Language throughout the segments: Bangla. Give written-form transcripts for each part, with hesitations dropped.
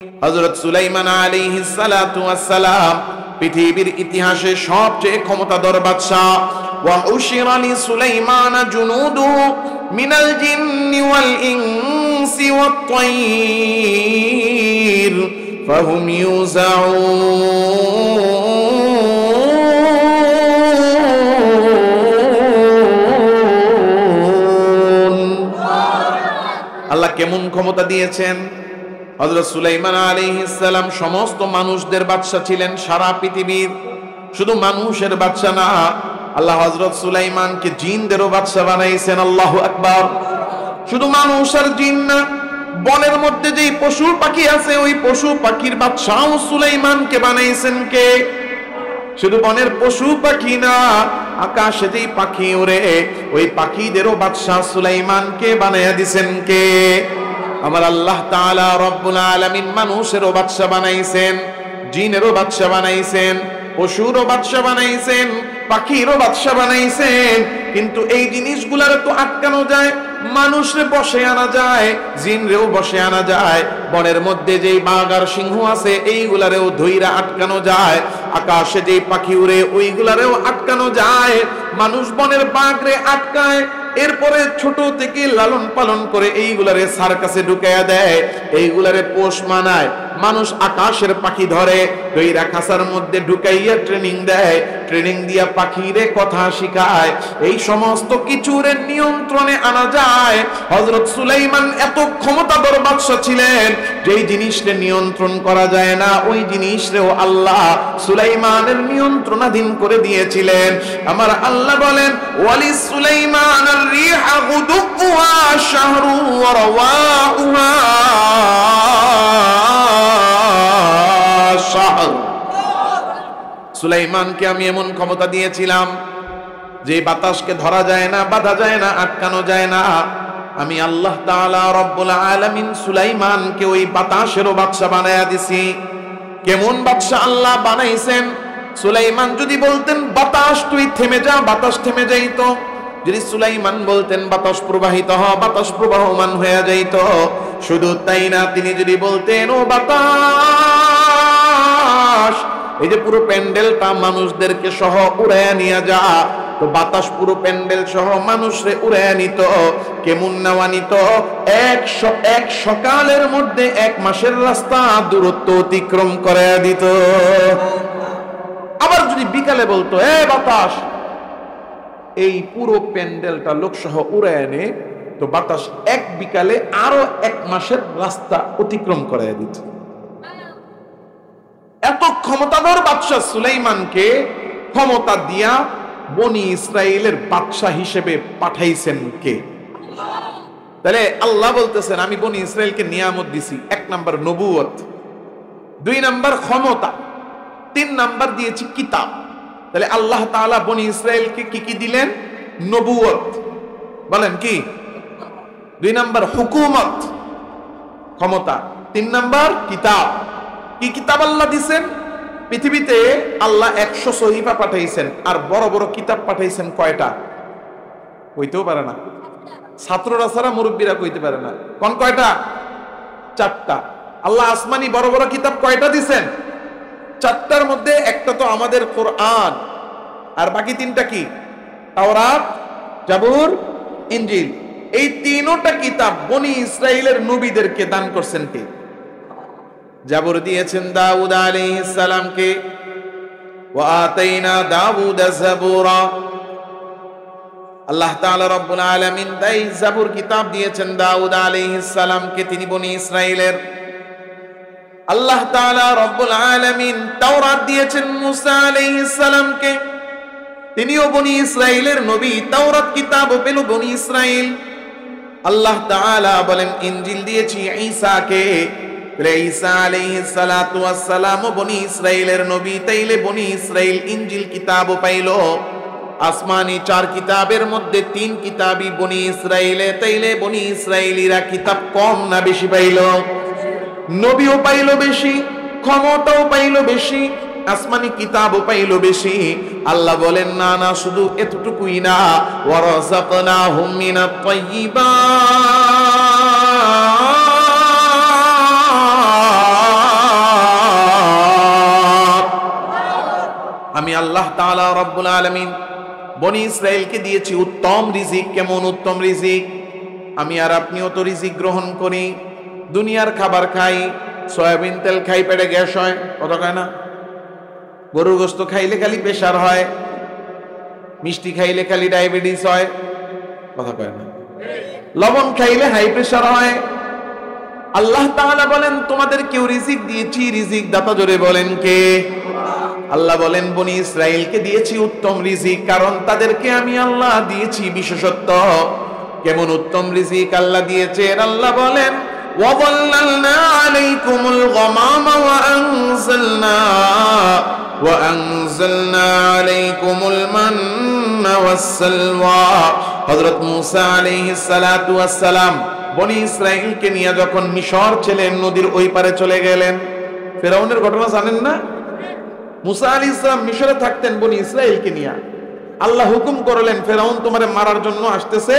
হযরত সুলাইমান আলাইহিস সালাতু ওয়াস সালাম পৃথিবীর ইতিহাসে সবচেয়ে ক্ষমতাধর বাদশা। ওয়া উশিরা লি সুলাইমান জুনুদুহু মিনাল জিন্নি ওয়াল ইনসি ওয়াত তায়র ফাহুম ইউযাউন। আল্লাহ কেমন ক্ষমতা দিয়েছেন। হযরত সুলাইমান আলাইহিস সালাম সমস্ত মানুষদের বাদশা ছিলেন, সারা পৃথিবীর। শুধু মানুষের বাদশা না, আল্লাহ হযরত সুলাইমানকে জিনদেরও বাদশা বানাইছেন। আল্লাহু আকবার। শুধু মানুষ আর জিন না, বনের মধ্যে যেই পশু পাখি আছে ওই পশু পাখির বাদশাও সুলাইমানকে বানাইছেন কে? শুধু বনের পশু পাখি না, আকাশে যেই পাখি ওড়ে ওই পাখিদেরও বাদশা সুলাইমানকে বানাইয়া দিছেন কে? আমার আল্লাহ তাআলা রব্বুল আলামিন মানুষেরও বাদশা বানাইছেন, জিনেরও বাদশা বানাইছেন, পশুরও বাদশা বানাইছেন, পাখিরও বাদশা বানাইছেন। কিন্তু এই জিনিসগুলার তো আটকানো যায়, মানুষরে বসে আনা যায়, জিনরেও বসে আনা যায়, বনের মধ্যে যেই বাঘ আর সিংহ আছে এইগুলারেও ধইরা আটকানো যায়, আকাশে যেই পাখি উড়ে ওইগুলারেও আটকানো যায়। মানুষ বনের বাঘরে আটকায়, এরপরে ছোট থেকে লালন পালন করে এইগুলারে সার্কাসে ঢুকাইয়া দেয়, এইগুলারে পোষ মানায়। মানুষ আকাশের পাখি ধরে ধইরা খাঁচার মধ্যে ঢুকাইয়া ট্রেনিং দেয়, ট্রেনিং দিয়া পাখিরে কথা শিখায়। এই সমস্ত কিছুরে নিয়ন্ত্রণে আনা যায়। হযরত সুলাইমান এত ক্ষমতাধর বাদশা ছিলেন, যেই জিনিসকে নিয়ন্ত্রণ করা যায় না ওই জিনিসরেও আল্লাহ সুলাইমানের নিয়ন্ত্রণাধীন করে দিয়েছিলেন। আমার আল্লাহ বলেন, ওয়ালি সুলাইমান আর-রিহা গুদুহা শাহরু ওয়া রাওয়াহুহা শাহর। সুলাইমানকে আমি এমন ক্ষমতা দিয়েছিলাম যে বাতাসকে ধরা যায় না, বাধা যায় না, আটকানো যায় না। আমি আল্লাহ তাআলা রব্বুল আলামিন সুলাইমানকে ওই বাতাসেরও বাদশা বানায়া দিছি। কেমন বাদশা আল্লাহ বানাইছেন। সুলাইমান যদি বলতেন বাতাস তুই থেমে যা, বাতাস থেমে যাইত। যদি সুলাইমান বলতেন বাতাস প্রবাহিত হ, বাতাস প্রবাহমান হয়ে যাইত। শুধু তাই না, তিনি যদি বলতেন ও বাতাস এই যে পুরো প্যান্ডেলটা মানুষদেরকে সহ উড়াইয়া নিয়ে যা, তো বাতাস পুরো প্যান্ডেল সহ মানুষরে উড়াইয়া নিত। কেমন নেওয়া নিত? এক সকালের মধ্যে 1 মাসের রাস্তা দূরত্ব অতিক্রম করে দিত। আবার যদি বিকালে বলতো এ বাতাস এই পুরো প্যান্ডেলটা লোকসহ উড়াইয়া নে, তো বাতাস এক বিকালে আরো 1 মাসের রাস্তা অতিক্রম করে দিত। এত ক্ষমতাধর বাদশা সুলাইমানকে ক্ষমতা দিয়া বনি ইসরাইলের বাদশা হিসেবে পাঠাইছেন কে? তাহলে আল্লাহ বলতেছেন আমি বনি ইসরাইলকে নিয়ামত দিছি। 1 নাম্বার নবুয়ত, 2 নাম্বার ক্ষমতা, 3 নাম্বার দিয়েছি কিতাব। তাহলে আল্লাহ তাআলা বনি ইসরাইলকে কি কি দিলেন? নবুয়ত, বলেন কি? 2 নাম্বার হুকুমত, ক্ষমতা, 3 নাম্বার কিতাব। কি কিতাব আল্লাহ দিছেন? পৃথিবীতে আল্লাহ 100 সহিফা পাঠাইছেন, আর বড় বড় কিতাব পাঠাইছেন কয়টা? কইতেও পারে না। ছাত্ররা ছাড়া মুরব্বীরা কইতে পারে না। কোন কয়টা? 4টা। আল্লাহ আসমানি বড় বড় কিতাব কয়টা দিছেন? 4টার মধ্যে একটা তো আমাদের কোরআন, আর বাকি 3টা কি? তাওরাত, জাবুর, ইনজিল। এই 3টা কিতাব বনি ইসরাইলের নবীদেরকে দান করছেন কে? জাবুর দিয়েছেন দাউদ আলাইহিস সালামকে, ওয়া আতাইনা দাউদা জাবুরা। আল্লাহ তাআলা রব্বুল আলামিন তাই জাবুর কিতাব দিয়েছেন দাউদ আলাইহিস সালামকে, তিনি বনি ইসরাইলের। আল্লাহ তাআলা রব্বুল আলামিন তাওরাত দিয়েছেন মুসা আলাইহিস সালামকে, তিনিও বনি ইসরাইলের নবী। তাওরাত কিতাবও পেল বনি ইসরাইল। আল্লাহ তাআলা বলেন ইনজিল দিয়েছি ঈসাকে, ঈসা আলাইহিস সালাতু ওয়াস সালাম বনি ইসরাইলের নবী, তাইলে বনি ইসরাইল ইনজিল কিতাবও পাইল। আসমানি 4 কিতাবের মধ্যে 3 কিতাবই বনি ইসরাইলে, তাইলে বনি ইসরাইলিরা কিতাব কম না বেশি পাইল? নবীও পাইল বেশি, ক্ষমতাও পাইল বেশি, আসমানি কিতাবও পাইল বেশি। আল্লাহ বলেন না না, শুধু এতটুকুই না, ওয়া রাযাকনাহুম মিনাত তাইয়্যিবাত আল্লাহ তাআলা রব্বুল আলামিন বনি ইসরাইলকে দিয়েছি উত্তম রিজিক। কেমন উত্তম রিজিক? আমি আর আপনিও তো রিজিক গ্রহণ করি, দুনিয়ার খাবার খাই, সয়াবিন তেল খাই, পেটে গ্যাস হয়, কথা কয় না? গরুর গোশত খাইলে খালি প্রেসার হয়, মিষ্টি খাইলে খালি ডায়াবেটিস হয়, কথা কয় না? লবণ খাইলে হাই প্রেসার হয়। আল্লাহ তাআলা বলেন তোমাদের কেউ রিজিক দিয়েছি, রিজিক দাতা জোরে বলেন কে? আল্লাহ বলেন বনি ইসরাইলকে দিয়েছি উত্তম রিজিক, কারণ তাদেরকে আমি আল্লাহ দিয়েছি বিশেষত্ব। কেমন উত্তম রিজিক আল্লাহ দিয়েছেন? আল্লাহ বলেন ওয়াযাল্লালনা আলাইকুমুল গামামা ওয়া আনজালনা আলাইকুমুল মান্না ওয়াসসালওয়া। হযরত মূসা আলাইহিস সালাতু ওয়াস সালাম বনি ইসরাইলকে নিয়ে যখন মিশর ছিলেন, নদীর ওই পারে চলে গেলেন। ফেরাউনের ঘটনা জানেন না? মূসা আলাইহিস সালাম মিশরে থাকতেন বনি ইসরাইলকে নিয়ে। আল্লাহ হুকুম করলেন ফেরাউন তোমারে মারার জন্য আসতেছে,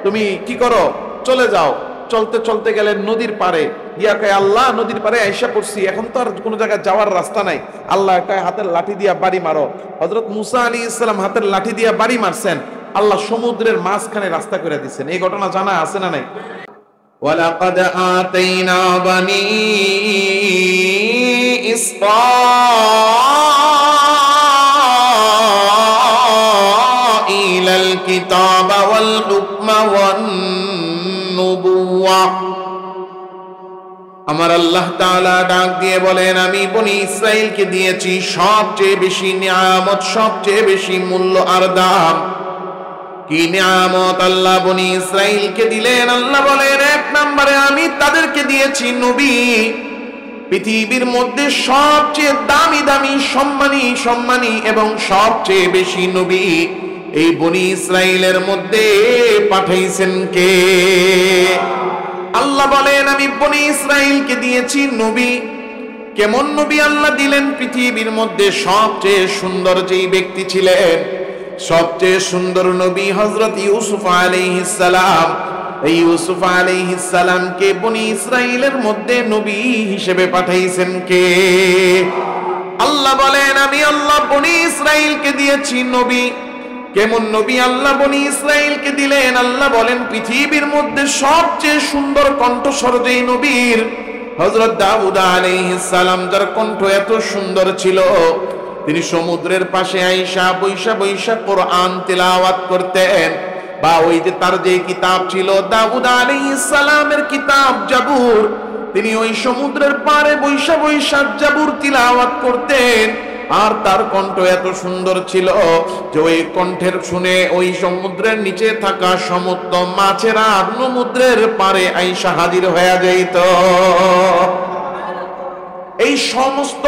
তুমি কি করো, চলে যাও। চলতে চলতে গেলেন নদীর পারে, গিয়া কয় আল্লাহ নদীর পারে আইসা পড়ছি, এখন তো আর কোনো জায়গায় যাওয়ার রাস্তা নাই। আল্লাহ কয় হাতের লাঠি দিয়া বাড়ি মারো। হযরত মূসা আলাইহিস সালাম হাতের লাঠি দিয়া বাড়ি মারছেন, আল্লাহ সমুদ্রের মাঝখানে রাস্তা করে দিচ্ছেন। এই ঘটনা জানা আছে না নাই? ওয়ালাকাদ আতাইনা বানি ইসরাঈলাল কিতাবা ওয়াল হুকমা ওয়ান নুবুওয়া। আমার আল্লাহ তাআলা ডাক দিয়ে বলেন আমি বনি ইসরাইলকে দিয়েছি সবচেয়ে বেশি নিয়ামত, সবচেয়ে বেশি মূল্য আর দাম। কি নিয়ামত আল্লাহ বনি ইসরাইলকে দিলেন? আল্লাহ বলেন এক নম্বরে আমি তাদেরকে দিয়েছি নবী। পৃথিবীর মধ্যে সবচেয়ে দামি দামি সম্মানী এবং সবচেয়ে বেশি নবী এই বনি ইসরাইলের মধ্যে পাঠাইছেন কে? আল্লাহ বলেন আমি বনি ইসরাইলকে দিয়েছি নবী। কেমন নবী আল্লাহ দিলেন? পৃথিবীর মধ্যে সবচেয়ে সুন্দর যেই ব্যক্তি ছিলেন, সবচেয়ে সুন্দর নবী হযরত ইউসুফ আলাইহিস সালাম। এই ইউসুফ আলাইহিস সালামকে বনি ইসরাইলের মধ্যে নবী হিসেবে পাঠাইছেন কে? আল্লাহ বলেন আমি আল্লাহ বনি ইসরাইলকে দিয়েছি নবী। কেমন নবী আল্লাহ বনি ইসরাইলকে দিলেন? আল্লাহ বলেন পৃথিবীর মধ্যে সবচেয়ে সুন্দর কণ্ঠস্বর যেই নবীর, হযরত দাউদ আলাইহিস সালাম, যার কণ্ঠ এত সুন্দর ছিল, তিনি সমুদ্রের পাশে আইসা বৈশা বৈশা কোরআন তেলাওয়াত করতেন। বা ওই যে তার যে কিতাব ছিল দাউদ আলাইহিস সালামের কিতাব জাবুর, তিনি ওই সমুদ্রের পাড়ে বৈশা বৈশা জাবুর তিলাওয়াত করতেন। আর তার কণ্ঠ এত সুন্দর ছিল যে ওই কণ্ঠের শুনে ওই সমুদ্রের নিচে থাকা সমস্ত মাছেরা সমুদ্রের পাড়ে আইসা হাজির হয়ে যাইত। এই সমস্ত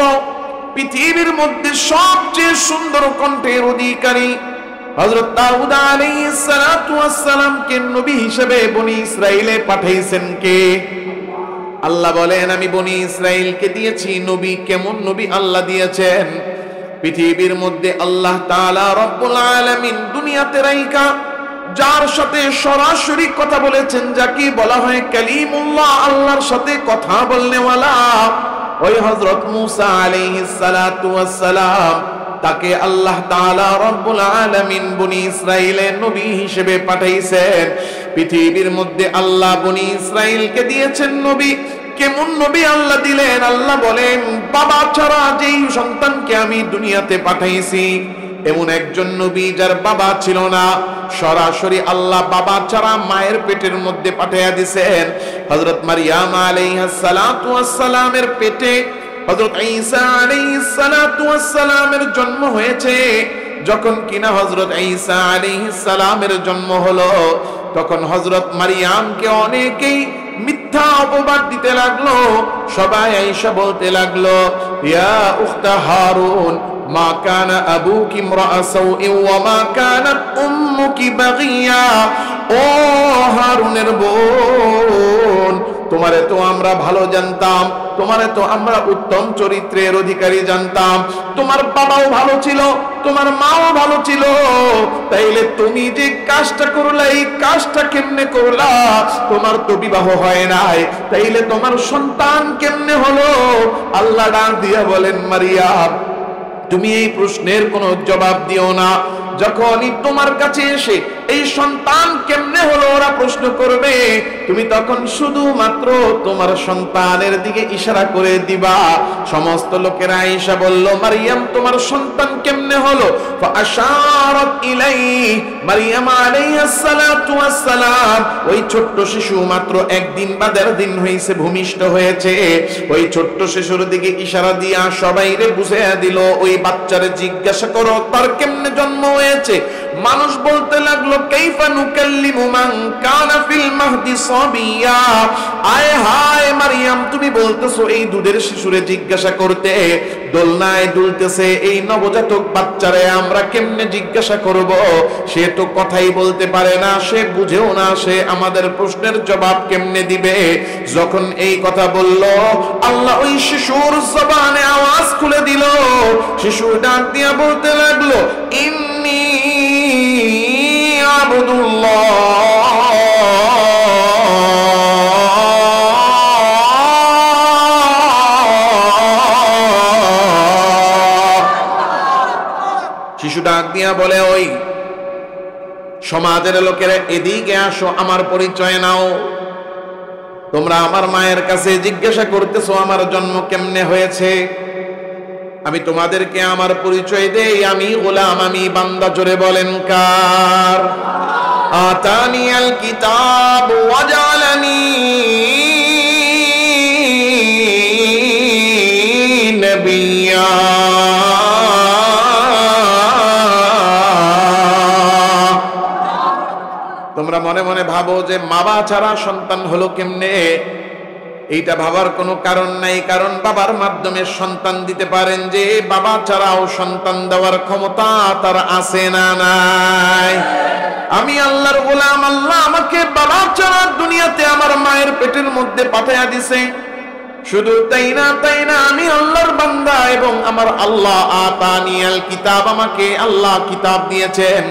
পৃথিবীর মধ্যে সবচেয়ে সুন্দর কণ্ঠের অধিকারী হযরত দাউদ আলাইহিস সালাতু ওয়াস সালামকে নবী হিসেবে বনি ইসরাইলে পাঠাইছেন কে? আল্লাহ বলেন আমি বনি ইসরাইলকে দিয়েছি নবী। কেমন নবী আল্লাহ দিয়েছেন? পৃথিবীর মধ্যে আল্লাহ তাআলা রব্বুল আলামিন দুনিয়াতে রাইকা যার সাথে সরাসরি কথা বলেছেন, যাকে বলা হয় কালিমুল্লাহ, আল্লাহর সাথে কথা বলনেওয়ালা, ওই হযরত মূসা আলাইহিস সালাতু ওয়াস সালাম, তাকে আল্লাহ তাআলা রব্বুল আলামিন বনি ইসরাইলের নবী হিসেবে পাঠাইছেন। পৃথিবীর মধ্যে আল্লাহ বনি ইসরাইলকে দিয়েছেন নবী। কেমন নবী আল্লাহ দিলেন? আল্লাহ বলেন বাবা ছাড়া যেই সন্তানকে আমি দুনিয়াতে পাঠাইছি, এমন একজন নবী যার বাবা ছিল না, সরাসরি আল্লাহ বাবা ছাড়া মায়ের পেটের মধ্যে পাঠিয়ে দিয়েছেন। হযরত মারিয়াম আলাইহিস সালাতু ওয়াস সালামের পেটে হযরত ঈসা আলাইহিস সালাতু ওয়াস সালামের জন্ম হয়েছে। যখন কিনা হযরত ঈসা আলাইহিস সালামের জন্ম হলো, তখন হযরত মারিয়ামকে অনেকেই মিথ্যা অপবাদ দিতে লাগলো। সবাই আয়েশা বলতে লাগলো ইয়া উখতা হারুন মা কানা আবুকি ইমরাআ সাউইন ওয়া মা কানাত উম্মুকি বাগিয়া। ও হারুনের বোন, তোমারে তো আমরা ভালো জানতাম, তোমারে তো আমরা উত্তম চরিত্রের অধিকারী জানতাম, তোমার বাবাও ভালো ছিল, তোমার মাও ভালো ছিল, তাইলে তুমি যে কাজটা করলা এই কাজটা কেমনে করলা? তোমার তো বিবাহ হয় নাই, তাইলে তোমার সন্তান কেমনে হলো? আল্লাহ ডাক দিয়া বলেন মারিয়াম তুমি এই প্রশ্নের কোনো জবাব দিও না। যখনই তোমার কাছে এসে এই সন্তান কেমনে হলো ওরা প্রশ্ন করবে, তুমি তখন শুধুমাত্র তোমার সন্তানের দিকে ইশারা করে দিবা। সমস্ত লোকেরা আয়েশা বলল, মারিয়াম তোমার সন্তান কেমনে হলো? ফাআশারাত ইলাইহি, মারিয়াম আলাইহিস সালাতু ওয়াস সালাম ওই ছোট্ট শিশু মাত্র একদিন বা ১.৫ দিন হয়েছে ভূমিষ্ঠ হয়েছে, ওই ছোট্ট শিশুর দিকে ইশারা দিয়া সবাইরে বুঝিয়ে দিল, ওই বাচ্চারে জিজ্ঞাসা করো তার কেমনে জন্ম হয়েছে। মানুষ বলতে লাগলো, কাইফা নুকাল্লিমু মান কানা ফিল মাহদি সাবিয়া। আয় হায় মারিয়াম, তুমি বলতেছো এই দুধের শিশুরে জিজ্ঞাসা করতে, দোলনায় দুলতেছে এই নবজাতক বাচ্চারে আমরা কেমনে জিজ্ঞাসা করব? সে তো কথাই বলতে পারে না, সে বুঝেও না, সে আমাদের প্রশ্নের জবাব কেমনে দিবে? যখন এই কথা বলল, আল্লাহ ওই শিশুর জবানে আওয়াজ খুলে দিল। শিশু ডাক দিয়া বলতে লাগলো, ইন্নী আবদুল্লাহ, শিশু ডাক দিয়া বলে, ওই সমাজের লোকেরা এদিকে আসো, আমার পরিচয় নাও। তোমরা আমার মায়ের কাছে জিজ্ঞাসা করতেছো আমার জন্ম কেমনে হয়েছে, আমি তোমাদেরকে আমার পরিচয় দেই, আমি গোলাম, আমি বান্দা। জোরে বলেন কার? আতানিয়াল কিতাব ওয়া জালানি নবিয়্যা। তোমরা মনে মনে ভাবো যে বাবা ছাড়া সন্তান হলো কেমনে? এইটা ভাবার কোনো কারণ নাই, কারণ বাবার মাধ্যমে সন্তান দিতে পারেন, যে বাবা ছাড়াও সন্তান দেওয়ার ক্ষমতা তার আছে না নাই? আমি আল্লাহর গোলাম, আল্লাহ আমাকে বাবা ছাড়া দুনিয়াতে আমার মায়ের পেটের মধ্যে পাঠাইয়া দিছে। শুধু তাই না আমি আল্লাহর বান্দা, এবং আমার আল্লাহ আতানিয়াল কিতাব, আমাকে আল্লাহ কিতাব দিয়েছেন।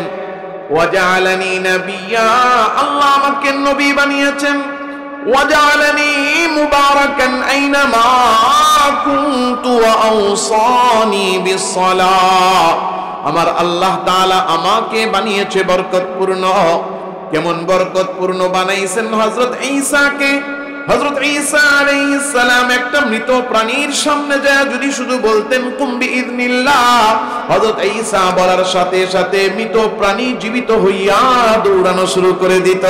ওয়াজআলানি নাবিয়্যা, আল্লাহ আমাকে নবী বানিয়েছেন। ওয়াজআলানি মুবারাকান আইনামা কুনতু ওয়া আওসানি বিসসালাহ, আমার আল্লাহ তাআলা আমাকে বানিয়েছে বরকতপূর্ণ। কেমন বরকতপূর্ণ বানাইছেন? হযরত ঈসাকে, হযরত ঈসা আলাইহিস সালাম একটা মৃত প্রাণীর সামনে যায় যদি শুধু বলতেন কুম বিইذনিল্লাহ, হযরত ঈসা বলার সাথে সাথে মৃত প্রাণী জীবিত হইয়া দৌড়ানো শুরু করে দিত।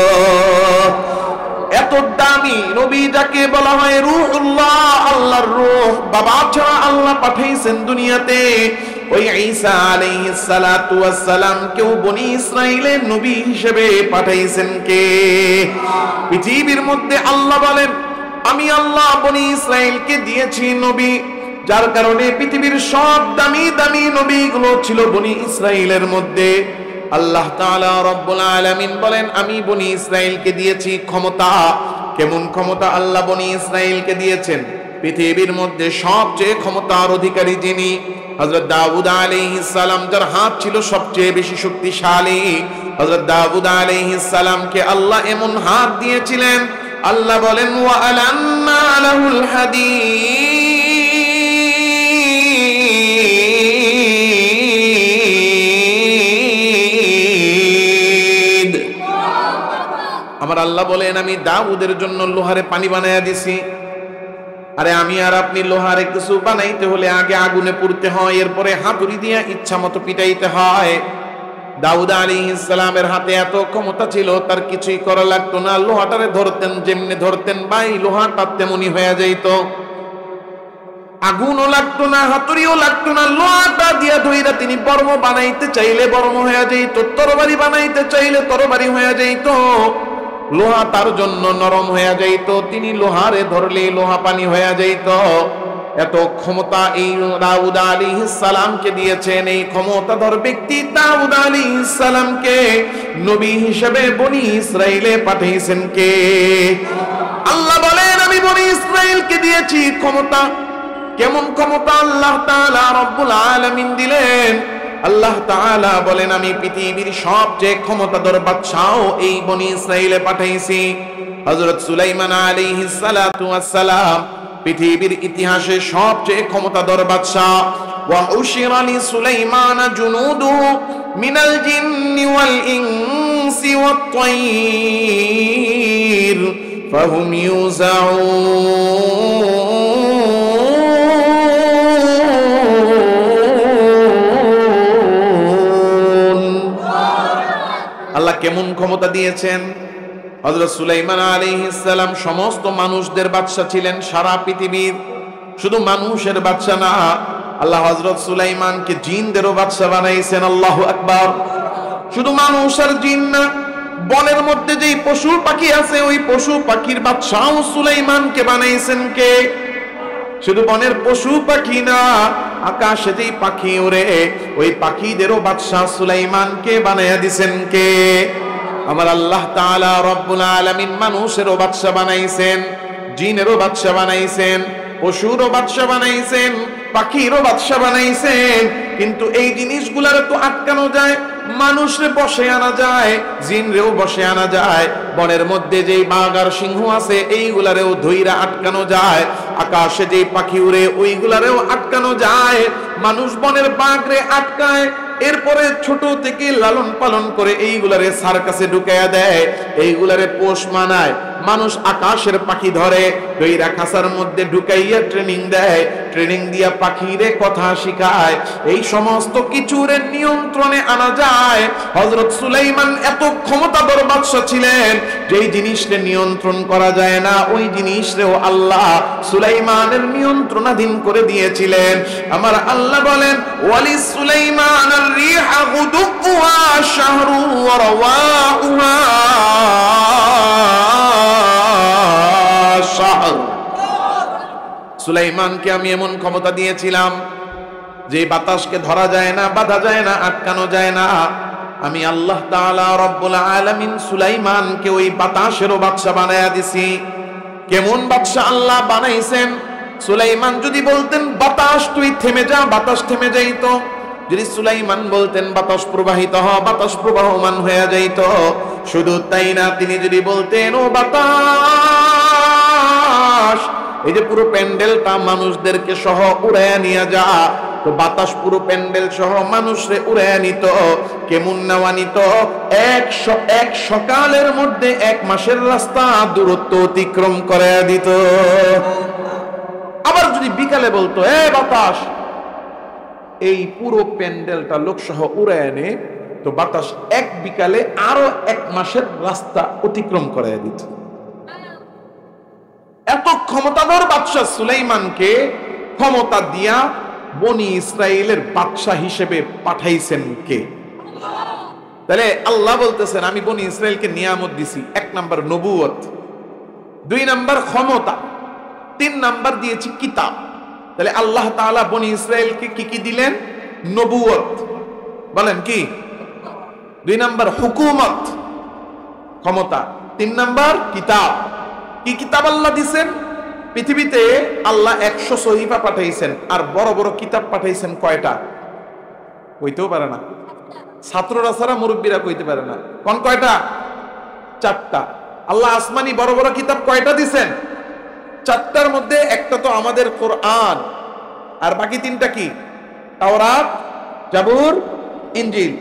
এত দামি নবী যাকে বলা হয় রূহুল্লাহ, আল্লাহর রূহ, বাবা ছাড়া আল্লাহ পাঠাইছেন দুনিয়াতে। ওই ঈসা আলাইহিস সালাতু ওয়াস সালাম কেউ বনি ইসরাইলের নবী হিসেবে পাঠাইছেন কে? পৃথিবীর মধ্যে আল্লাহ বলেন, আমি আল্লাহ বনি ইসরাইলকে দিয়েছি নবী, যার কারণে পৃথিবীর সব দামি দামি নবীগুলো ছিল বনি ইসরাইলের মধ্যে। আল্লাহ তাআলা রব্বুল আলামিন বলেন, আমি বনি ইসরাইলকে দিয়েছি ক্ষমতা। কেমন ক্ষমতা আল্লাহ বনি ইসরাইলকে দিয়েছেন? পৃথিবীর মধ্যে সবচেয়ে ক্ষমতার অধিকারী যিনি, হযরত দাউদ আলাইহিস সালাম, যার হাত ছিল সবচেয়ে বেশি শক্তিশালী। হযরত দাউদ আলাইহিস সালামকে আল্লাহ এমন হাত দিয়েছিলেন, আল্লাহ বলেন ওয়া আলান্না লাহুল হাদীদ। আমার আল্লাহ বলেন, আমি দাউদের জন্য লোহারে পানি বানায়া দিছি। আরে আমি আর আপনি লোহারে কিছু বানাইতে হলে আগে আগুনে পুড়তে হয়, এরপরে হাতুড়ি দিয়ে ইচ্ছা মতো পিটাইতে হয়। দাউদ আলাইহিস সালামের হাতে এত ক্ষমতা ছিল, তার কিছুই করা লাগতো না। লোহাটারে ধরতেন, যেমনি ধরতেন ভাই লোহাটা তেমনি হয়ে যাইত। আগুনও লাগতো না, হাতুড়িও লাগতো না, লোহাটা দিয়া ধইরা তিনি বর্ম বানাইতে চাইলে বর্ম হয়ে যাইত, তরবারি বানাইতে চাইলে তরবারি হয়ে যাইত। লোহা তার জন্য নরম হয়ে যাইত, তিনি লোহারে ধরলে লোহা পানি হয়ে যাইত। এত ক্ষমতা এই দাউদ আলাইহিস সালামকে দিয়েছেন। এই ক্ষমতাধর ব্যক্তি দাউদ আলাইহিস সালামকে নবী হিসেবে বনি ইসরাইলে পাঠিয়েছেন কে? আল্লাহ বলেন, আমি বনি ইসরাইলকে দিয়েছি ক্ষমতা। কেমন ক্ষমতা আল্লাহ তাআলা রব্বুল আলামিন দিলেন? আল্লাহ তাআলা বলেন, আমি পৃথিবীর সবচেয়ে ক্ষমতাধর বাদশাহ এই বনি ইসরাইলে পাঠাইছি। হযরত সুলাইমান আলাইহিস সালাতু ওয়াস সালাম পৃথিবীর ইতিহাসে সবচেয়ে ক্ষমতাধর বাদশাহ। وحشر لسليمان جنوده من الجن والإنس والطير فهم يوزعون আল্লাহ কেমন ক্ষমতা দিয়েছেন। হযরত সুলাইমান আলাইহিস সালাম সমস্ত মানুষদের বাদশা ছিলেন, সারা পৃথিবীর। শুধু মানুষের বাদশা না, আল্লাহ হযরত সুলাইমানকে জিনদেরও বাদশা বানাইছেন। আল্লাহু আকবার। শুধু মানুষ আর জিন না, বনের মধ্যে যেই পশু পাখি আছে ওই পশু পাখির বাদশাও সুলাইমানকে বানাইছেন কে? শুধু বনের পশু পাখি না, আকাশে যেই পাখি ওড়ে ওই পাখিদেরও বাদশা সুলাইমানকে বানাইয়া দিছেন কে? আমার আল্লাহ তাআলা রব্বুল আলামিন মানুষেরও বাদশা বানাইছেন, জিনেরও বাদশা বানাইছেন, পশুরও বাদশা বানাইছেন, পাখিরও বাদশা বানাইছেন। কিন্তু এই জিনিসগুলারে তো আটকানো যায়, মানুষরে বসে আনা যায়, জিনরেও বসে আনা যায়, বনের মধ্যে যেই বাঘ আর সিংহ আছে এইগুলারেও ধইরা আটকানো যায়, আকাশে যেই পাখি উড়ে ওইগুলারেও আটকানো যায়। মানুষ বনের বাঘরে আটকায়, এরপরে ছোট থেকে লালন পালন করে এইগুলারে সার্কাসে ঢুকাইয়া দেয়, এইগুলারে পোষ মানায়। মানুষ আকাশের পাখি ধরে দইরা খাঁচার মধ্যে ঢুকাইয়া ট্রেনিং দেয়, ট্রেনিং দিয়া পাখিরে কথা শিখায়। এই সমস্ত কিছুর নিয়ন্ত্রণে আনা যায়। হযরত সুলাইমান এত ক্ষমতাধর বাদশা ছিলেন, যেই জিনিসকে নিয়ন্ত্রণ করা যায় না ওই জিনিসরেও আল্লাহ সুলাইমানের নিয়ন্ত্রণাধীন করে দিয়েছিলেন। আমার আল্লাহ বলেন, ওয়ালি সুলাইমান আর-রিহা গুদুহা শাহরু ওয়া রাওয়াহুহা শাহর। সুলাইমানকে আমি এমন ক্ষমতা দিয়েছিলাম যে বাতাসকে ধরা যায় না, বাধা যায় না, আটকানো যায় না। আমি আল্লাহ তাআলা রব্বুল আলামিন সুলাইমানকে ওই বাতাসেরও বাদশা বানায়া দিছি। কেমন বাদশা আল্লাহ বানাইছেন? সুলাইমান যদি বলতেন বাতাস তুই থেমে যা, বাতাস থেমে যাইত। যদি সুলাইমান বলতেন বাতাস প্রবাহিত হ, বাতাস প্রবাহমান হয়ে যাইত। শুধু তাই না, তিনি যদি বলতেন ও বাতাস এই যে পুরো প্যান্ডেলটা মানুষদেরকে সহ উড়াইয়া নিয়ে যা, তো বাতাস পুরো প্যান্ডেল সহ মানুষরে উড়াইয়া নিত। কেমন নেওয়া নিত? এক সকালের মধ্যে 1 মাসের রাস্তা দূরত্ব অতিক্রম করে দিত। আবার যদি বিকালে বলতো এ বাতাস এই পুরো প্যান্ডেলটা লোকসহ উড়াইয়া নে, তো বাতাস এক বিকালে আরো 1 মাসের রাস্তা অতিক্রম করে দিত। এত ক্ষমতাধর বাদশা সুলাইমানকে ক্ষমতা দিয়া বনি ইসরাইলের বাদশা হিসেবে পাঠাইছেন কে? তাহলে আল্লাহ বলতেছেন আমি বনি ইসরাইলকে নিয়ামত দিছি। 1 নাম্বার নবুয়ত, 2 নাম্বার ক্ষমতা, 3 নাম্বার দিয়েছি কিতাব। তাহলে আল্লাহ তাআলা বনি ইসরাইলকে কি কি দিলেন? নবুয়ত, বলেন কি? 2 নাম্বার হুকুমত, ক্ষমতা, 3 নাম্বার কিতাব। কি কিতাব আল্লাহ দিছেন? পৃথিবীতে আল্লাহ 100 সহিফা পাঠাইছেন, আর বড় বড় কিতাব পাঠাইছেন কয়টা? কইতেও পারে না, ছাত্ররা ছাড়া মুরব্বীরা কইতে পারে না। কোন কয়টা? 4টা। আল্লাহ আসমানি বড় বড় কিতাব কয়টা দিছেন? 4টার মধ্যে একটা তো আমাদের কোরআন, আর বাকি 3টা কি? তাওরাত, জাবুর, ইনজিল।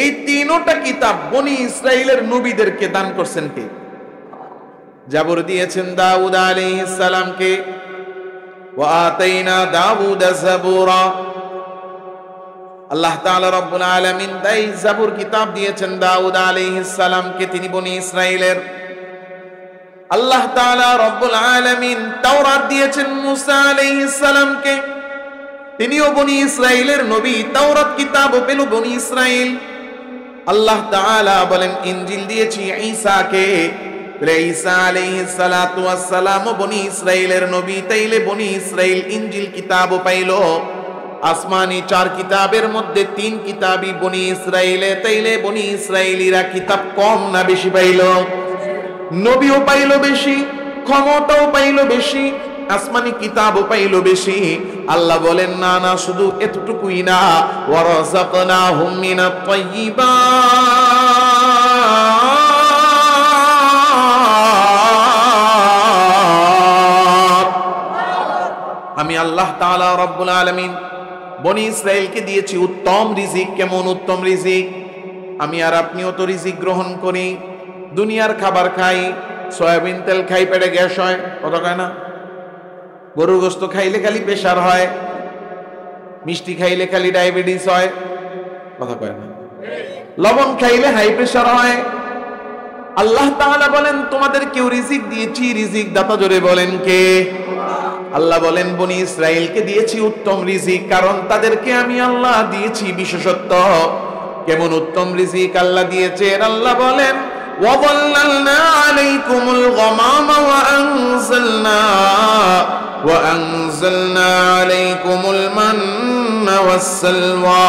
এই 3টা কিতাব বনি ইসরাইলের নবীদেরকে দান করছেন কে? জাবুর দিয়েছেন দাউদ আলাইহিস সালামকে, ওয়া আতাইনা দাউদা জাবুরা। আল্লাহ তাআলা রব্বুল আলামিন তাই জাবুর কিতাব দিয়েছেন দাউদ আলাইহিস সালামকে, তিনি বনি ইসরাইলের। আল্লাহ তাআলা রব্বুল আলামিন তাওরাত দিয়েছেন মুসা আলাইহিস সালামকে, তিনিও বনি ইসরাইলের নবী। তাওরাত কিতাবও পেল বনি ইসরাইল। আল্লাহ তাআলা বলেন ইনজিল দিয়েছি ঈসাকে, ঈসা আলাইহিস সালাতু ওয়াস সালাম বনি ইসরাইলের নবী, তাইলে বনি ইসরাইল ইনজিল কিতাবও পাইল। আসমানি 4 কিতাবের মধ্যে 3 কিতাবই বনি ইসরাইলে, তাইলে বনি ইসরাইলিরা কিতাব কম না বেশি পাইল? নবীও পাইল বেশি, ক্ষমতাও পাইল বেশি, আসমানি কিতাবও পাইল বেশি। আল্লাহ বলেন না না, শুধু এতটুকুই না, ওয়া রাযাকনাহুম মিনাত তাইয়্যিবাত। আমি আল্লাহ তাআলা রব্বুল আলামিন বনি ইসরাইলকে দিয়েছি উত্তম রিজিক। কেমন উত্তম রিজিক? আমি আর আপনিও তো রিজিক গ্রহণ করি, দুনিয়ার খাবার খাই, সয়াবিন তেল খাই, পেটে গ্যাস হয়, কথা কয় না? গরুর গোশত খাইলে খালি প্রেশার হয়, মিষ্টি খাইলে খালি ডায়াবেটিস হয়, কথা কয় না? লবণ খাইলে হাই প্রেশার হয়। আল্লাহ তাআলা বলেন তোমাদের কেউ রিজিক দিয়েছি, রিজিক দাতা জোরে বলেন কে? আল্লাহ বলেন বনি ইসরাইলকে দিয়েছি উত্তম রিজিক, কারণ তাদেরকে আমি আল্লাহ দিয়েছি বিশেষত্ব। কেমন উত্তম রিজিক আল্লাহ দিয়েছেন? আল্লাহ বলেন ওয়াযাল্লালনা আলাইকুমুল গামামা ওয়া আনজালনা আলাইকুমুল মান্না ওয়াসসালওয়া।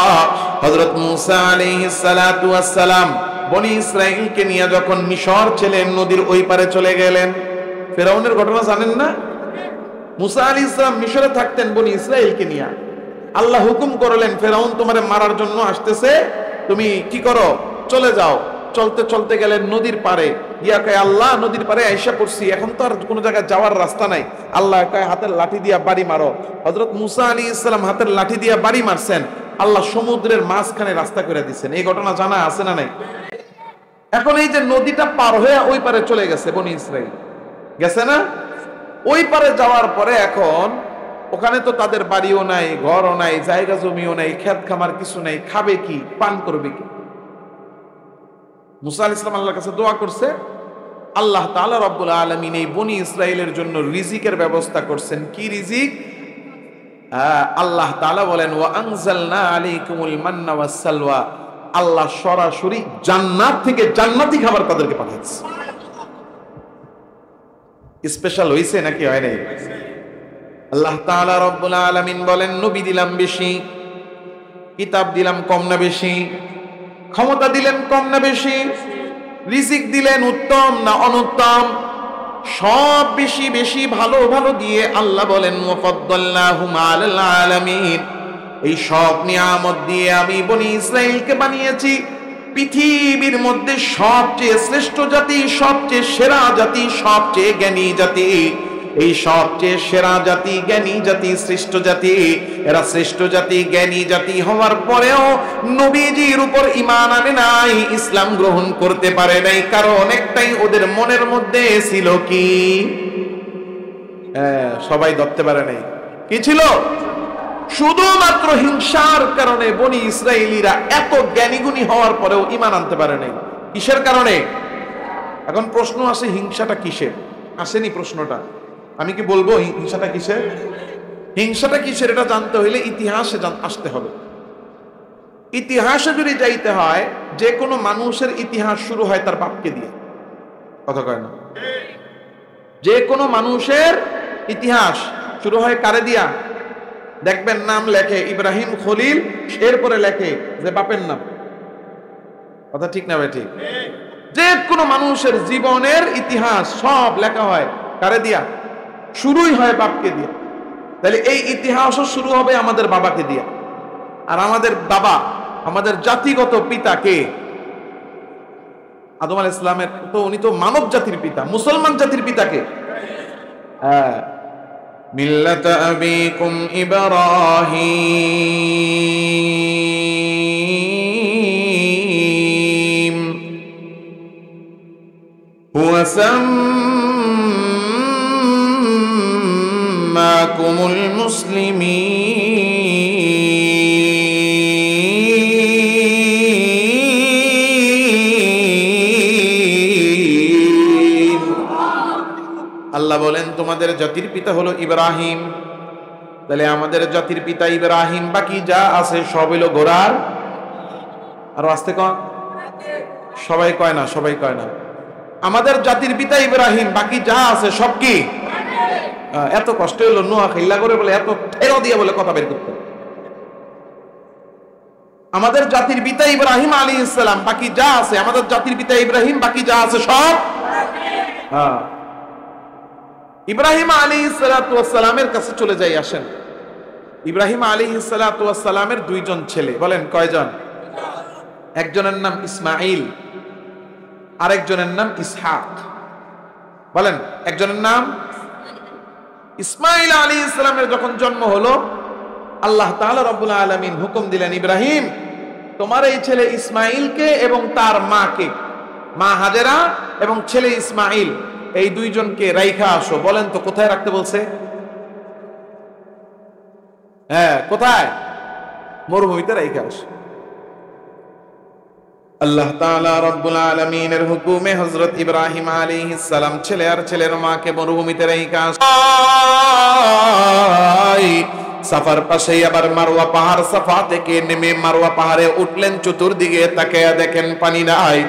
হযরত মূসা আলাইহিস সালাতু ওয়াস সালাম বনি ইসরাইলকে নিয়ে যখন মিশর ছেড়ে নদীর ওই পারে চলে গেলেন, ফেরাউনের ঘটনা জানেন না? মূসা আলাইহিস সালাম মিশরে থাকতেন বনি ইসরাইলকে নিয়ে। আল্লাহ হুকুম করলেন ফেরাউন তোমারে মারার জন্য আসতেছে, তুমি কি করো? চলে যাও। চলতে চলতে গেলেন নদীর পারে, গিয়া কয় আল্লাহ নদীর পারে আইসা পড়ছি, এখন তো আর কোনো জায়গায় যাওয়ার রাস্তা নাই। আল্লাহ কয় হাতের লাঠি দিয়া বাড়ি মারো। হযরত মূসা আলাইহিস সালাম হাতের লাঠি দিয়া বাড়ি মারছেন, আল্লাহ সমুদ্রের মাঝখানে রাস্তা করে দিচ্ছেন। এই ঘটনা জানা আছে না নাই? এখন এই যে নদীটা পার হয়ে ওই পারে চলে গেছে বনি ইসরাইল, গেছে না? ওই পারে যাওয়ার পরে এখন ওখানে তো তাদের বাড়িও নাই, ঘরও নাই, জায়গা জমিও নাই, খেত খামার কিছু নাই, খাবে কি, পান করবে কি? মুসা আলাইহিস সালাম আল্লাহর কাছে দোয়া করছে, আল্লাহ তাআলা রব্বুল আলামিন এই বনি ইসরাইলের জন্য রিজিকের ব্যবস্থা করছেন। কি রিজিক? আল্লাহ তাআলা বলেন ওয়া আনজালনা আলাইকুমুল মান্না ওয়াসসালওয়া। আল্লাহ সরাসরি জান্নাত থেকে জান্নাতি খাবার তাদেরকে পাঠাচ্ছে। স্পেশাল হইছে নাকি হয় নাই? আল্লাহ তাআলা রব্বুল আলামিন বলেন নবী দিলাম বেশি, কিতাব দিলাম কম না বেশি, ক্ষমতা দিলেন কম না বেশি, রিজিক দিলেন উত্তম না অনুত্তম? সব বেশি বেশি ভালো ভালো দিয়ে আল্লাহ বলেন ওয়াফাদ্দালনাহুম আলাল আলামিন। এই সব নিয়ামত দিয়ে আমি বনি ইসরাইলকে বানিয়েছি পৃথিবীর মধ্যে সবচেয়ে শ্রেষ্ঠ জাতি, সবচেয়ে সেরা জাতি, সবচেয়ে জ্ঞানী জাতি। এই সবচেয়ে সেরা জাতি, জ্ঞানী জাতি, শ্রেষ্ঠ জাতি, এরা শ্রেষ্ঠ জাতি, জ্ঞানী জাতি হওয়ার পরেও নবীজির উপর ঈমান আনে নাই, ইসলাম গ্রহণ করতে পারে নাই। কারণ একটাই, ওদের মনের মধ্যে ছিল কি? সবাই ধরতে পারে নাই। কি ছিল? শুধুমাত্র হিংসার কারণে বনি ইসরাইলীরা এত জ্ঞানীগুণী হওয়ার পরেও ঈমান আনতে পারে নাই। কিসের কারণে? এখন প্রশ্ন আসে হিংসাটা কিসের? আসেনি প্রশ্নটা? আমি কি বলবো হিংসাটা কিসের? হিংসাটা কিসের এটা জানতে হইলে ইতিহাসে আসতে হবে। ইতিহাসে যদি যাইতে হয়, যে কোনো মানুষের ইতিহাস শুরু হয় তার বাপকে দিয়ে, কথা কয় না? যে কোনো মানুষের ইতিহাস শুরু হয় কারে দিয়া? দেখবেন নাম লেখে ইব্রাহিম খলিল, এরপরে লেখে যে বাপের নাম, কথা ঠিক না ভাই? ঠিক। যে কোনো মানুষের জীবনের ইতিহাস সব লেখা হয় কারে দিয়া? শুরুই হয় বাপকে দিয়া। তাহলে এই ইতিহাসও শুরু হবে আমাদের বাবাকে দিয়া। আর আমাদের বাবা, আমাদের জাতিগত পিতা কে? আদম আলাইহিস সালামের তো উনি তো মানব জাতির পিতা, মুসলমান জাতির পিতা কে? মিল্লাতা আবিকুম ইব্রাহিম হুয়া সাম্মাকুমুল মুসলিমিন। আল্লাহ বলেন তোমাদের জাতির পিতা হলো ইব্রাহিম। তাহলে আমাদের জাতির পিতা ইব্রাহিম, বাকি যা আছে সব হলো গোড়ার। আর আস্তে কন, সবাই কয় না, সবাই কয় না। আমাদের জাতির পিতা ইব্রাহিম, বাকি যা আছে সব কি? এত কষ্ট হলো নোয়া খিল্লা করে বলে, এত ঠেরো দিয়ে বলে কথা বের করতে। আমাদের জাতির পিতা ইব্রাহিম আলাইহিস সালাম, বাকি যা আছে আমাদের জাতির পিতা ইব্রাহিম, বাকি যা আছে সব। ইব্রাহিম আলাইহিস সালাতু ওয়াস সালামের কাছে চলে যাই, আসেন। ইব্রাহিম আলাইহিস সালাতু ওয়াস সালামের দুইজন ছেলে, বলেন কয়জন? একজনের নাম ইসমাঈল, আরেকজনের নাম ইসহাক। বলেন, একজনের নাম ইসমাঈল আলাইহিস সালামের যখন জন্ম হলো, আল্লাহ তাআলা রব্বুল আলামিন হুকুম দিলেন, ইব্রাহিম তোমার এই ছেলে ইসমাইলকে এবং তার মাকে, মা হাজেরা এবং ছেলে ইসমাইল, এই দুইজনকে রাইখা আসো। বলেন তো কোথায় রাখতে বলছে? হ্যাঁ, কোথায়? মরুভূমিতে রাইখা আসো। আল্লাহ তাআলা রব্বুল আলামিনের হুকুমে হযরত ইব্রাহিম আলাইহিস সালাম ছেলে আর ছেলের মাকে মরুভূমিতে রাইখা আসো। সাফার পাশেই আবার মারওয়া পাহাড়, সাফা থেকে নেমে মারওয়া পাহাড়ে উঠলেন, চতুর্দিকে তাকায়া দেখেন পানি নাই,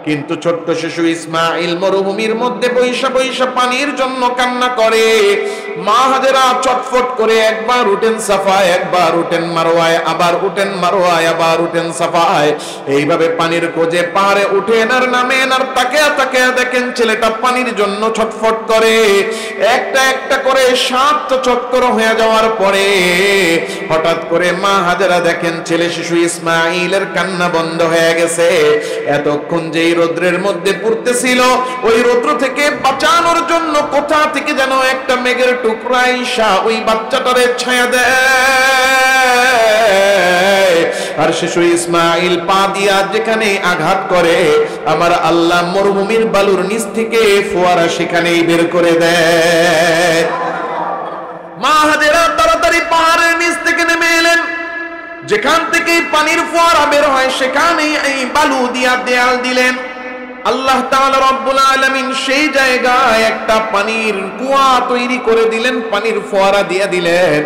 কিন্তু ছোট্ট শিশু ইসমাইল মরুভূমির মধ্যে বৈশা বৈশা পানির জন্য কান্না করে। মা হাজেরা চটফট করে একবার উঠেন সাফায়, একবার উঠেন মারওয়ায়, আবার উঠেন মারওয়ায়, আবার উঠেন সাফায়। এইভাবে পানির খোঁজে পাহাড়ে উঠেন আর নামেন, আর তাকিয়া তাকিয়া দেখেন ছেলেটা পানির জন্য ছটফট করে। একটা একটা করে 7 চক্কর হয়ে যাওয়ার পরে হঠাৎ করে মা হাজেরা দেখেন ছেলে শিশু ইসমাইলের কান্না বন্ধ হয়ে গেছে। এতক্ষণ যেই রৌদ্রের মধ্যে পড়তেছিল, ওই রৌদ্র থেকে বাঁচানোর জন্য কোথা থেকে যেন একটা মেঘের টুকরা আইসা ওই বাচ্চাটারে ছায়া দেয়, আর শিশু ইসমাইল পা দিয়া যেখানে আঘাত করে, আমার আল্লাহ মরুভূমির বালুর নিচ থেকে ফোয়ারা সেখানেই বের করে দেয়। মা হাজেরা তাড়াতাড়ি পাহাড়ের নিচ থেকে নেমে এলেন, যেখান থেকে পানির ফোয়ারা বের হয় সেখানেই এই বালু দিয়া দেয়াল দিলেন। আল্লাহ তাআলা রব্বুল আলামিন সেই জায়গায় একটা পানির কুয়া তৈরি করে দিলেন, পানির ফোয়ারা দিয়ে দিলেন।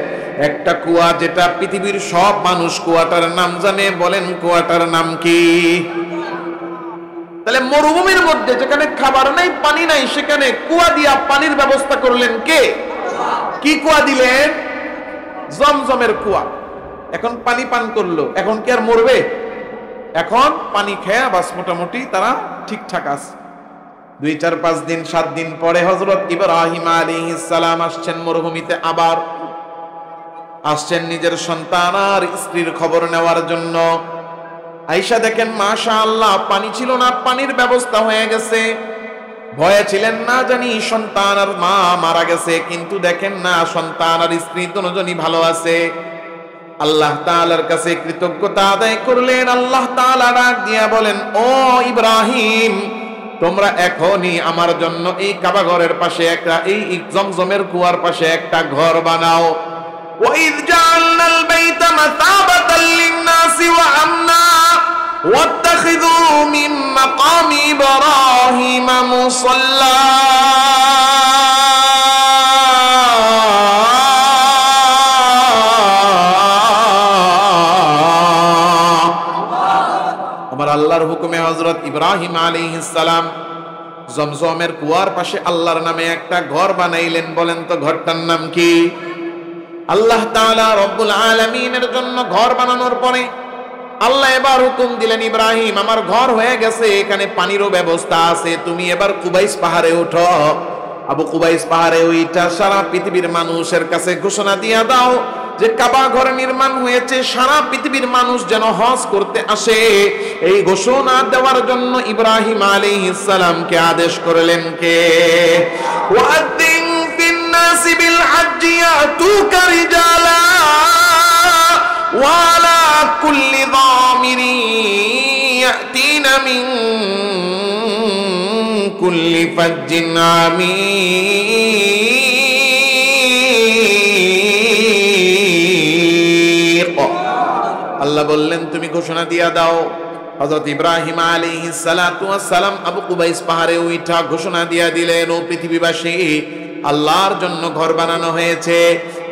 একটা কুয়া, যেটা পৃথিবীর সব মানুষ কুয়াটার নাম জানে। বলেন কুয়াটার নাম কি? তাহলে মরুভূমির মধ্যে যেখানে খাবার নাই, পানি নাই, সেখানে কুয়া দিয়া পানির ব্যবস্থা করলেন কে? কি কুয়া দিলেন? জমজমের কুয়া। এখন পানি পান করলো, এখন কি আর মরবে? এখন পানি খেয়া বাস মোটামুটি তারা ঠিকঠাক আছে। 2, 4, 5 দিন 7 দিন পরে হযরত ইব্রাহিম আলাইহিস সালাম আসছেন মরুভূমিতে, আবার আসছেন নিজের সন্তান আর স্ত্রীর খবর নেওয়ার জন্য। আয়েশা দেখেন মাশাআল্লাহ পানি ছিল না, পানির ব্যবস্থা হয়ে গেছে। ভয়ে ছিলেন না জানি সন্তান আর মা মারা গেছে, কিন্তু দেখেন না সন্তান আর স্ত্রী দুজনই ভালো আছে। আল্লাহ তাআলার কাছে কৃতজ্ঞতা আদায় করলেন। আল্লাহ তাআলা ডাক দিয়া বলেন, ও ইব্রাহিম, তোমরা এখনই আমার জন্য এই কাবা ঘরের পাশে একটা, এই জমজমের কুয়ার পাশে একটা ঘর বানাও। ওয়াইদ জাআলনাল বাইতা মাসাবাতাল লিন-নাসি ওয়া আমনা ওয়াত্তাখিযু মিন মাকামি ইব্রাহিম মুসাল্লা। আল্লাহর হুকুমে হযরত ইব্রাহিম আলাইহিস সালাম জমজমের কুয়ার পাশে আল্লাহর নামে একটা ঘর বানাইলেন। বলেন তো ঘরটার নাম কি? আল্লাহ তাআলা রব্বুল আলামিনের জন্য ঘর বানানোর পরে আল্লাহ এবার হুকুম দিলেন, ইব্রাহিম আমার ঘর হয়ে গেছে, এখানে পানিরও ব্যবস্থা আছে, তুমি এবার কুবাইস পাহাড়ে ওঠো। আবু কুবাইস পাহাড়ে ওইটা সারা পৃথিবীর মানুষের কাছে ঘোষণা দিয়া দাও যে কাবা ঘর নির্মাণ হয়েছে, সারা পৃথিবীর মানুষ যেন হজ করতে আসে। এই ঘোষণা দেওয়ার জন্য ইব্রাহিম আলাইহিস সালামকে আদেশ করলেন কে? ওয়াদিন ফিন-নাসি বিল-হাজ্জি ইয়াতুকা রিজালা ওয়া আলা কুল্লি যামিরি ইয়াতিনা মিন কুল্লি ফাজ্জিন আমিক। আল্লাহ বললেন তুমি ঘোষণা দিয়া দাও। হযরত ইব্রাহিম আলাইহিস সালাতু ওয়াস সালাম আবু কুবাইস পাহাড়ে উঠা ঘোষণা দিয়া দিলেন, ও পৃথিবীবাসী, আল্লাহর জন্য ঘর বানানো হয়েছে।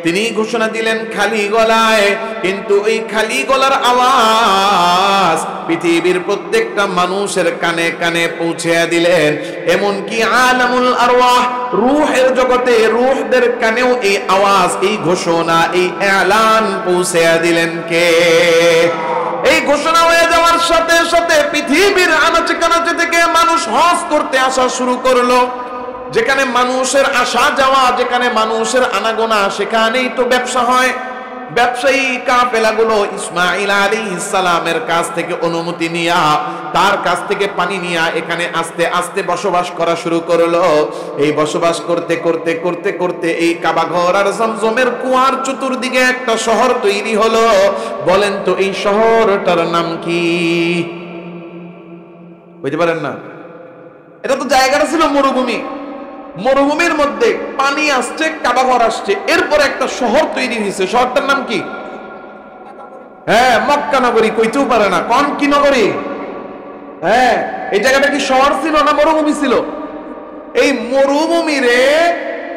তিনি ঘোষণা দিলেন খালি গলায়, কিন্তু ওই খালি গলার আওয়াজ পৃথিবীর প্রত্যেকটা মানুষের কানে কানে পৌঁছে দিলেন। এমনকি আলামুল আরওয়াহ, রূহের জগতে রূহদের কানেও এই আওয়াজ, এই ঘোষণা, এই এলান পৌঁছে দিলেন কে? এই ঘোষণা হয়ে যাওয়ার সাথে সাথে পৃথিবীর আনাচে কানাচে থেকে মানুষ হজ করতে আসা শুরু করলো। যেখানে মানুষের আসা যাওয়া, যেখানে মানুষের আনাগোনা, সেখানেই তো ব্যবসা হয়। ব্যবসায়ী কাফেলাগুলো ইসমাঈল আলাইহিস সালামের কাছ থেকে অনুমতি নিয়া, তার কাছ থেকে পানি নিয়া এখানে আস্তে আস্তে বসবাস করা শুরু করলো। এই বসবাস করতে করতে করতে করতে এই কাবা ঘর আর জমজমের কুয়ার চতুর্দিকে একটা শহর তৈরি হলো। বলেন তো এই শহরটার নাম কি? বুঝতে পারেন না? এটা তো জায়গাটা ছিল মরুভূমি, মরুভূমির মধ্যে পানি আসছে, কাবা ঘর আসছে, এরপর একটা শহর তৈরি হয়েছে। শহরটার নাম কি? হ্যাঁ, মক্কা নগরী। কইতেও পারে না, কোন কি নগরী? হ্যাঁ, এই জায়গাটা কি শহর ছিল না মরুভূমি ছিল? এই মরুভূমিরে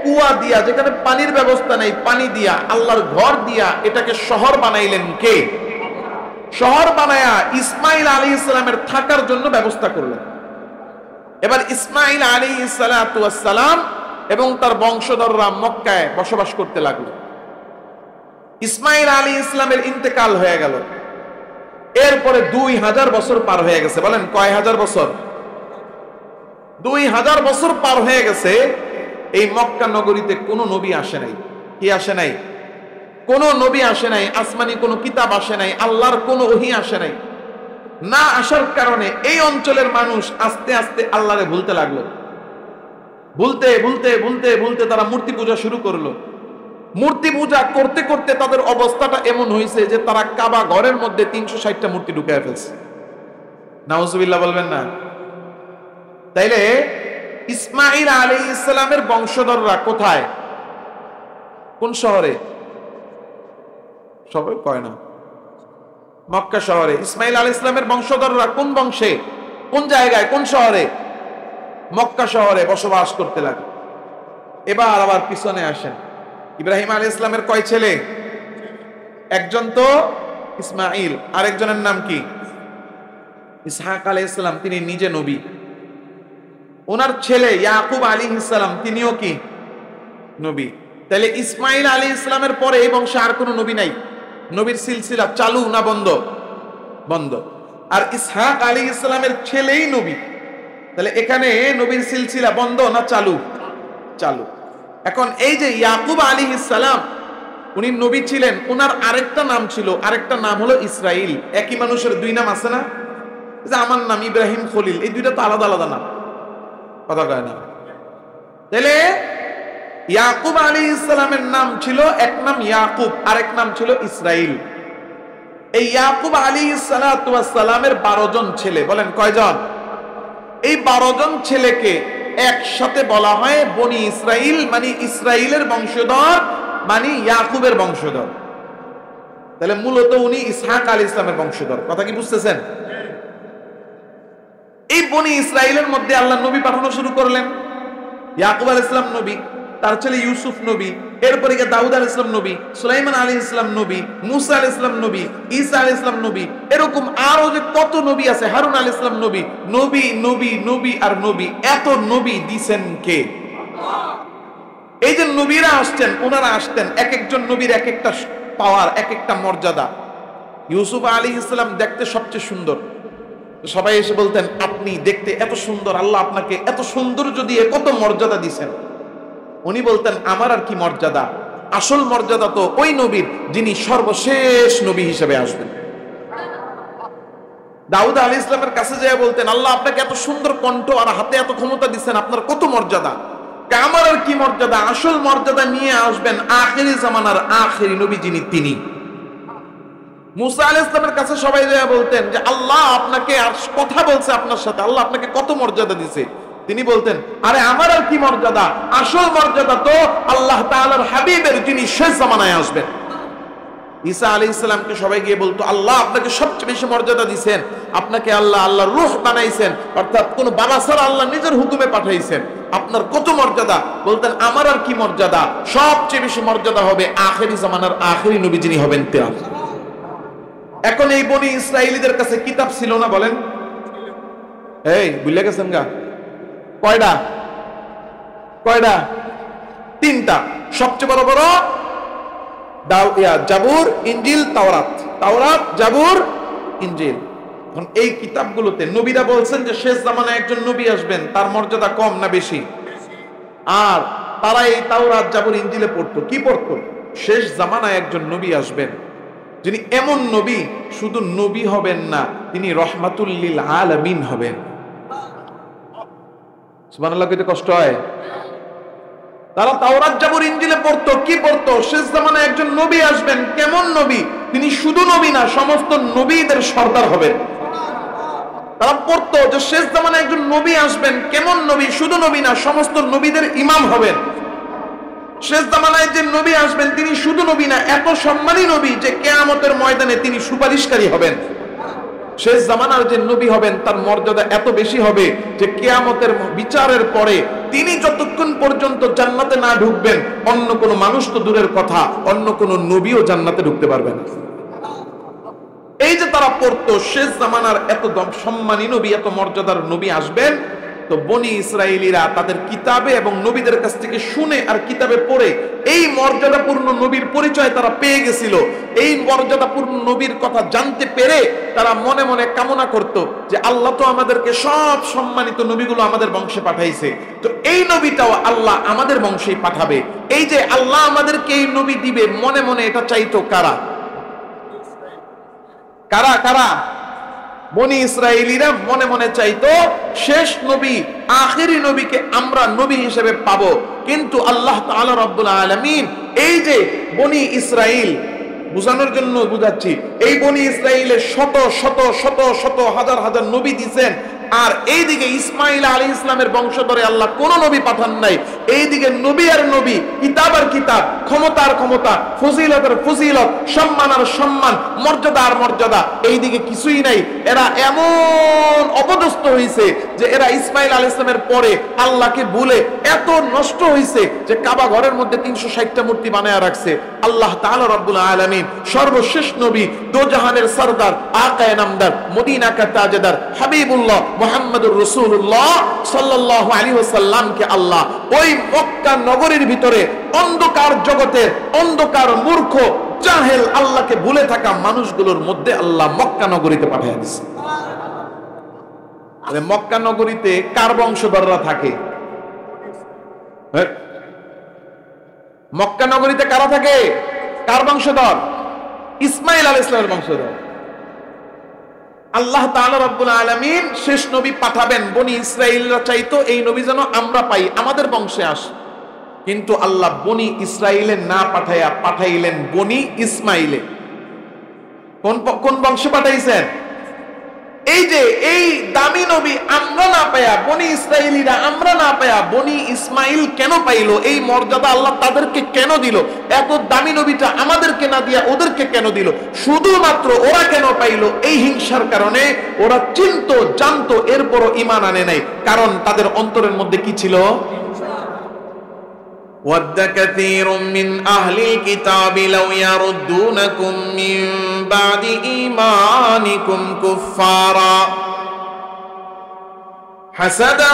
কুয়া দিয়া, যেখানে পানির ব্যবস্থা নেই, পানি দিয়া, আল্লাহর ঘর দিয়া এটাকে শহর বানাইলেন কে? শহর বানায়া ইসমাঈল আলাইহিস সালামের থাকার জন্য ব্যবস্থা করলেন। এবার ইসমাঈল আলাইহিস সালাতু ওয়াস সালাম এবং তার বংশধররা মক্কায় বসবাস করতে লাগলো। ইসমাঈল আলাইহিস সালামের ইন্তেকাল হয়ে গেল। এরপরে 2000 বছর পার হয়ে গেছে। বলেন কয় হাজার বছর? 2000 বছর পার হয়ে গেছে। এই মক্কা নগরীতে কোনো নবী আসে নাই। কি আসে নাই? কোনো নবী আসে নাই, আসমানি কোনো কিতাব আসে নাই, আল্লাহর কোনো ওহী আসে নাই। না আসার কারণে এই অঞ্চলের মানুষ আস্তে আস্তে আল্লাহরে ভুলতে লাগলো। ভুলতে ভুলতে ভুলতে ভুলতে তারা মূর্তি পূজা শুরু করলো। মূর্তি পূজা করতে করতে তাদের অবস্থাটা এমন হয়েছে যে তারা কাবা ঘরের মধ্যে 360টা মূর্তি ঢুকায় ফেলছে। নাউজুবিল্লাহ বলবেন না? তাইলে ইসমাঈল আলাইহিস সালামের বংশধররা কোথায়? কোন শহরে? সবাই কয় না। মক্কা শহরে। ইসমাঈল আলাইহিস সালামের বংশধররা কোন বংশে, কোন জায়গায়, কোন শহরে? মক্কা শহরে বসবাস করতে লাগে। এবার আবার পিছনে আসেন। ইব্রাহিম আলাইহিস সালামের কয় ছেলে? একজন তো ইসমাঈল, আরেকজনের নাম কি? ইসহাক আলাইহিস সালাম, তিনি নিজে নবী। ওনার ছেলে ইয়াকুব আলাইহিস সালাম, তিনিও কি? নবী। তাহলে ইসমাঈল আলাইহিস সালামের পরে এই বংশে আর কোনো নবী নাই। নবীর সিলসিলা চালু না বন্ধ? বন্ধ। আর ইসহাক আলাইহিস সালামের ছেলেই নবী। তাহলে এখানে নবীর সিলসিলা বন্ধ না চালু? চালু। এখন এই যে ইয়াকুব আলাইহিস সালাম, উনি নবী ছিলেন, ওনার আরেকটা নাম ছিল, আরেকটা নাম হলো ইসরাইল। একই মানুষের দুই নাম আছে না? যে আমার নাম ইব্রাহিম খলিল, এই দুইটা তো আলাদা আলাদা নাম, কথা কয় না? তাহলে ইয়াকুব আলাইহিস সালামের নাম ছিল, এক নাম ইয়াকুব, আরেক নাম ছিল ইসরাইল। এই ইয়াকুব আলাইহিস সালাতু ওয়াস সালামের 12 জন ছেলে। বলেন কয়জন? এই 12 জন ছেলেকে একসাথে বলা হয় বনি ইসরাইল, মানে ইসরাইলের বংশধর, মানে ইয়াকুবের বংশধর। তাহলে মূলত উনি ইসহাক আলাইহিস সালামের বংশধর। কথা কি বুঝতেছেন? এই বনি ইসরাইলের মধ্যে আল্লাহ নবী পাঠানো শুরু করলেন। ইয়াকুব আলাইহিস সালাম নবী, তার ছেলে ইউসুফ নবী, এরপরে দাউদ আলাইহিস সালাম নবী, সুলাইমান আলাইহিস সালাম নবী, মুসা আলাইহিস সালাম নবী, ঈসা আলাইহিস সালাম নবী, এরকম আরো যে কত নবী আছে, হারুন আলাইহিস সালাম নবী। নবী নবী নবী আর নবী, এত নবী দিবেন কে? এই যে নবীরা আসতেন, ওনারা আসতেন, এক একজন নবীর এক একটা পাওয়ার, এক একটা মর্যাদা। ইউসুফ আলাইহিস সালাম দেখতে সবচেয়ে সুন্দর। সবাই এসে বলতেন, আপনি দেখতে এত সুন্দর, আল্লাহ আপনাকে এত সৌন্দর্য দিয়ে কত মর্যাদা দিয়েছেন। উনি বলতেন, আমার আর কি মর্যাদা, আসল মর্যাদা তো ওই নবীর যিনি সর্বশেষ নবী হিসেবে আসবেন। দাউদ আলাইহিস সালামের কাছে যেয়ে বলতেন, আল্লাহ আপনাকে এত সুন্দর কণ্ঠ আর হাতে এত ক্ষমতা দিচ্ছেন, আপনার কত মর্যাদা। আমার আর কি মর্যাদা, আসল মর্যাদা নিয়ে আসবেন আখিরি জামানার আখিরি নবী যিনি, তিনি। মুসা আলাইহিস সালামের কাছে সবাই যেয়ে বলতেন যে আল্লাহ আপনাকে, আর কথা বলছে আপনার সাথে, আল্লাহ আপনাকে কত মর্যাদা দিয়েছে। তিনি বলতেন, আরে আমার আর কি মর্যাদা, আসল মর্যাদা তো আল্লাহ তাআলার হাবিবের যিনি শেষ জামানায় আসবেন। ঈসা আলাইহিস সালামকে সবাই গিয়ে বলতো, আল্লাহ আপনাকে সবচেয়ে বেশি মর্যাদা দিয়েছেন, আপনাকে আল্লাহ আল্লাহর রূহ বানাইছেন, অর্থাৎ কোন বাবা ছাড়া আল্লাহ নিজের হুকুমে পাঠাইছেন, আপনার কত মর্যাদা। বলতেন, আমার আর কি মর্যাদা, সবচেয়ে বেশি মর্যাদা হবে আখেরি জামানার আখেরি নবী যিনি হবেন তিনি। এখন এই বনি ইসরাইলীদের কাছে কিতাব ছিল না? বলেন, এই ভুলে গেছেন গা? কয়টা? কয়টা? 3টা। সবচেয়ে বড় বড় জাবুর, ইনজিল, তাওরাত। তাওরাত, জাবুর, ইনজিল। এখন এই কিতাবগুলোতে নবীরা বলছেন যে শেষ জামানায় একজন নবী আসবেন, তার মর্যাদা কম না বেশি? আর তারা এই তাওরাত, জাবুর, ইনজিলে পড়তো। কি পড়তো? শেষ জামানায় একজন নবী আসবেন, যিনি এমন নবী, শুধু নবী হবেন না, তিনি রহমাতুল লিল আলামিন হবেন। সুবহানাল্লাহ, কইতে কষ্ট হয়? তারা তাওরাত জাবুর ইনজিলে পড়তো, কি পড়তো? শেষ জামানায় একজন নবী আসবেন। কেমন নবী? তিনি শুধু নবী না, সমস্ত নবীদের সর্দার হবেন। তারা পড়তো যে শেষ জামানায় একজন নবী আসবেন। কেমন নবী? শুধু নবী না, সমস্ত নবীদের ইমাম হবেন। শেষ জামানায় যে নবী আসবেন তিনি শুধু নবী না, এত সম্মানী নবী যে কিয়ামতের ময়দানে তিনি সুপারিশকারী হবেন। শেষ জামানার যে নবী হবেন তার মর্যাদা এত বেশি হবে যে কিয়ামতের বিচারের পরে তিনি যতক্ষণ পর্যন্ত জান্নাতে না ঢুকবেন, অন্য কোনো মানুষ তো দূরের কথা, অন্য কোনো নবীও জান্নাতে ঢুকতে পারবেন না। এই যে তারা পড়তো শেষ জামানার এত সম্মানী নবী, এত মর্যাদার নবী আসবেন, তো বনি ইসরায়েলিরা তাদের কিতাবে এবং নবীদের কাছ থেকে শুনে আর কিতাবে পড়ে এই মর্যাদাপূর্ণ নবীর পরিচয় তারা পেয়ে গেছিল। এই মর্যাদাপূর্ণ নবীর কথা জানতে পেরে তারা মনে মনে কামনা করত যে আল্লাহ তো আমাদেরকে সব সম্মানিত নবীগুলো আমাদের বংশে পাঠাইছে, তো এই নবীটাও আল্লাহ আমাদের বংশেই পাঠাবে। এই যে আল্লাহ আমাদেরকে এই নবী দিবে, মনে মনে এটা চাইতো কারা? কারা কারা? বনি ইসরায়েলিরা মনে মনে চাইতো শেষ নবী, আখেরি নবীকে আমরা নবী হিসেবে পাবো। কিন্তু আল্লাহ তাআলা রব্বুল আলামিন এই যে বনি ইসরাইল, বুঝানোর জন্য বুঝাচ্ছি, এই বনি ইসরাইলের শত শত শত শত হাজার হাজার নবী দিয়েছেন, আর এইদিকে ইসমাইল আলাইহিস ইসলামের বংশধরে আল্লাহ কোন নবী পাঠান নাই। এইদিকে নবী আর নবী, কিতাব আর কিতাব, ক্ষমতা আর ক্ষমতা, ফজিলত আর ফজিলত, সম্মান আর সম্মান, মর্যাদা আর মর্যাদা, এইদিকে কিছুই নাই। এরা এমন অপদস্থ হয়েছে যে এরা ইসমাইল আলাইহিস ইসলামের পরে আল্লাহকে ভুলে এত নষ্ট হয়েছে যে কাবা ঘরের মধ্যে 360টা মূর্তি বানায়া রাখছে। আল্লাহ তাআলা রব্বুল আলামিন সর্বশেষ নবী, দোজাহানের সরদার, আকায়ে নামদার, মদিনা কা তাজদার, হাবিবুল্লাহ মুহাম্মদুর রাসূলুল্লাহ সাল্লাল্লাহু আলাইহি ওয়াসাল্লামকে আল্লাহ ওই মক্কা নগরীর ভিতরে অন্ধকার জগতে, অন্ধকার মূর্খ জাহেল আল্লাহকে ভুলে থাকা মানুষগুলোর মধ্যে আল্লাহ মক্কা নগরীতে পাঠিয়ে দিয়েছে। মক্কা নগরীতে কার বংশধররা থাকে? মক্কা নগরীতে কারা থাকে? কার বংশধর? ইসমাইল আলাইহিস সালামের বংশধর। আল্লাহ তাআলা রব্বুল আলামিন শেষ নবী পাঠাবেন, বনি ইসরাইলরা চাইতো এই নবী যেন আমরা পাই, আমাদের বংশে আস। কিন্তু আল্লাহ বনি ইসরাইলে না পাঠাইয়া পাঠাইলেন বনি ইসমাইলে। কোন বংশে পাঠাইছেন? এই যে এই দামি নবী আমরা না পায়া, বনি ইসরাইলিরা আমরা না পায়া বনি ইসমাইল কেন পাইলো? এই মর্যাদা আল্লাহ তাদেরকে কেন দিল? এত দামি নবীটা আমাদেরকে না দিয়া ওদেরকে কেন দিল? শুধুমাত্র ওরা কেন পাইলো? এই হিংসার কারণে ওরা চিনতো, জানতো, এরপরও ঈমান আনে নাই। কারণ তাদের অন্তরের মধ্যে কি ছিল? وَدَّ كَثِيرٌ مِّنْ أَهْلِ الْكِتَابِ لَوْ يَرُدُّونَكُمْ مِنْ بَعْدِ إِيمَانِكُمْ كُفَّارًا حَسَدًا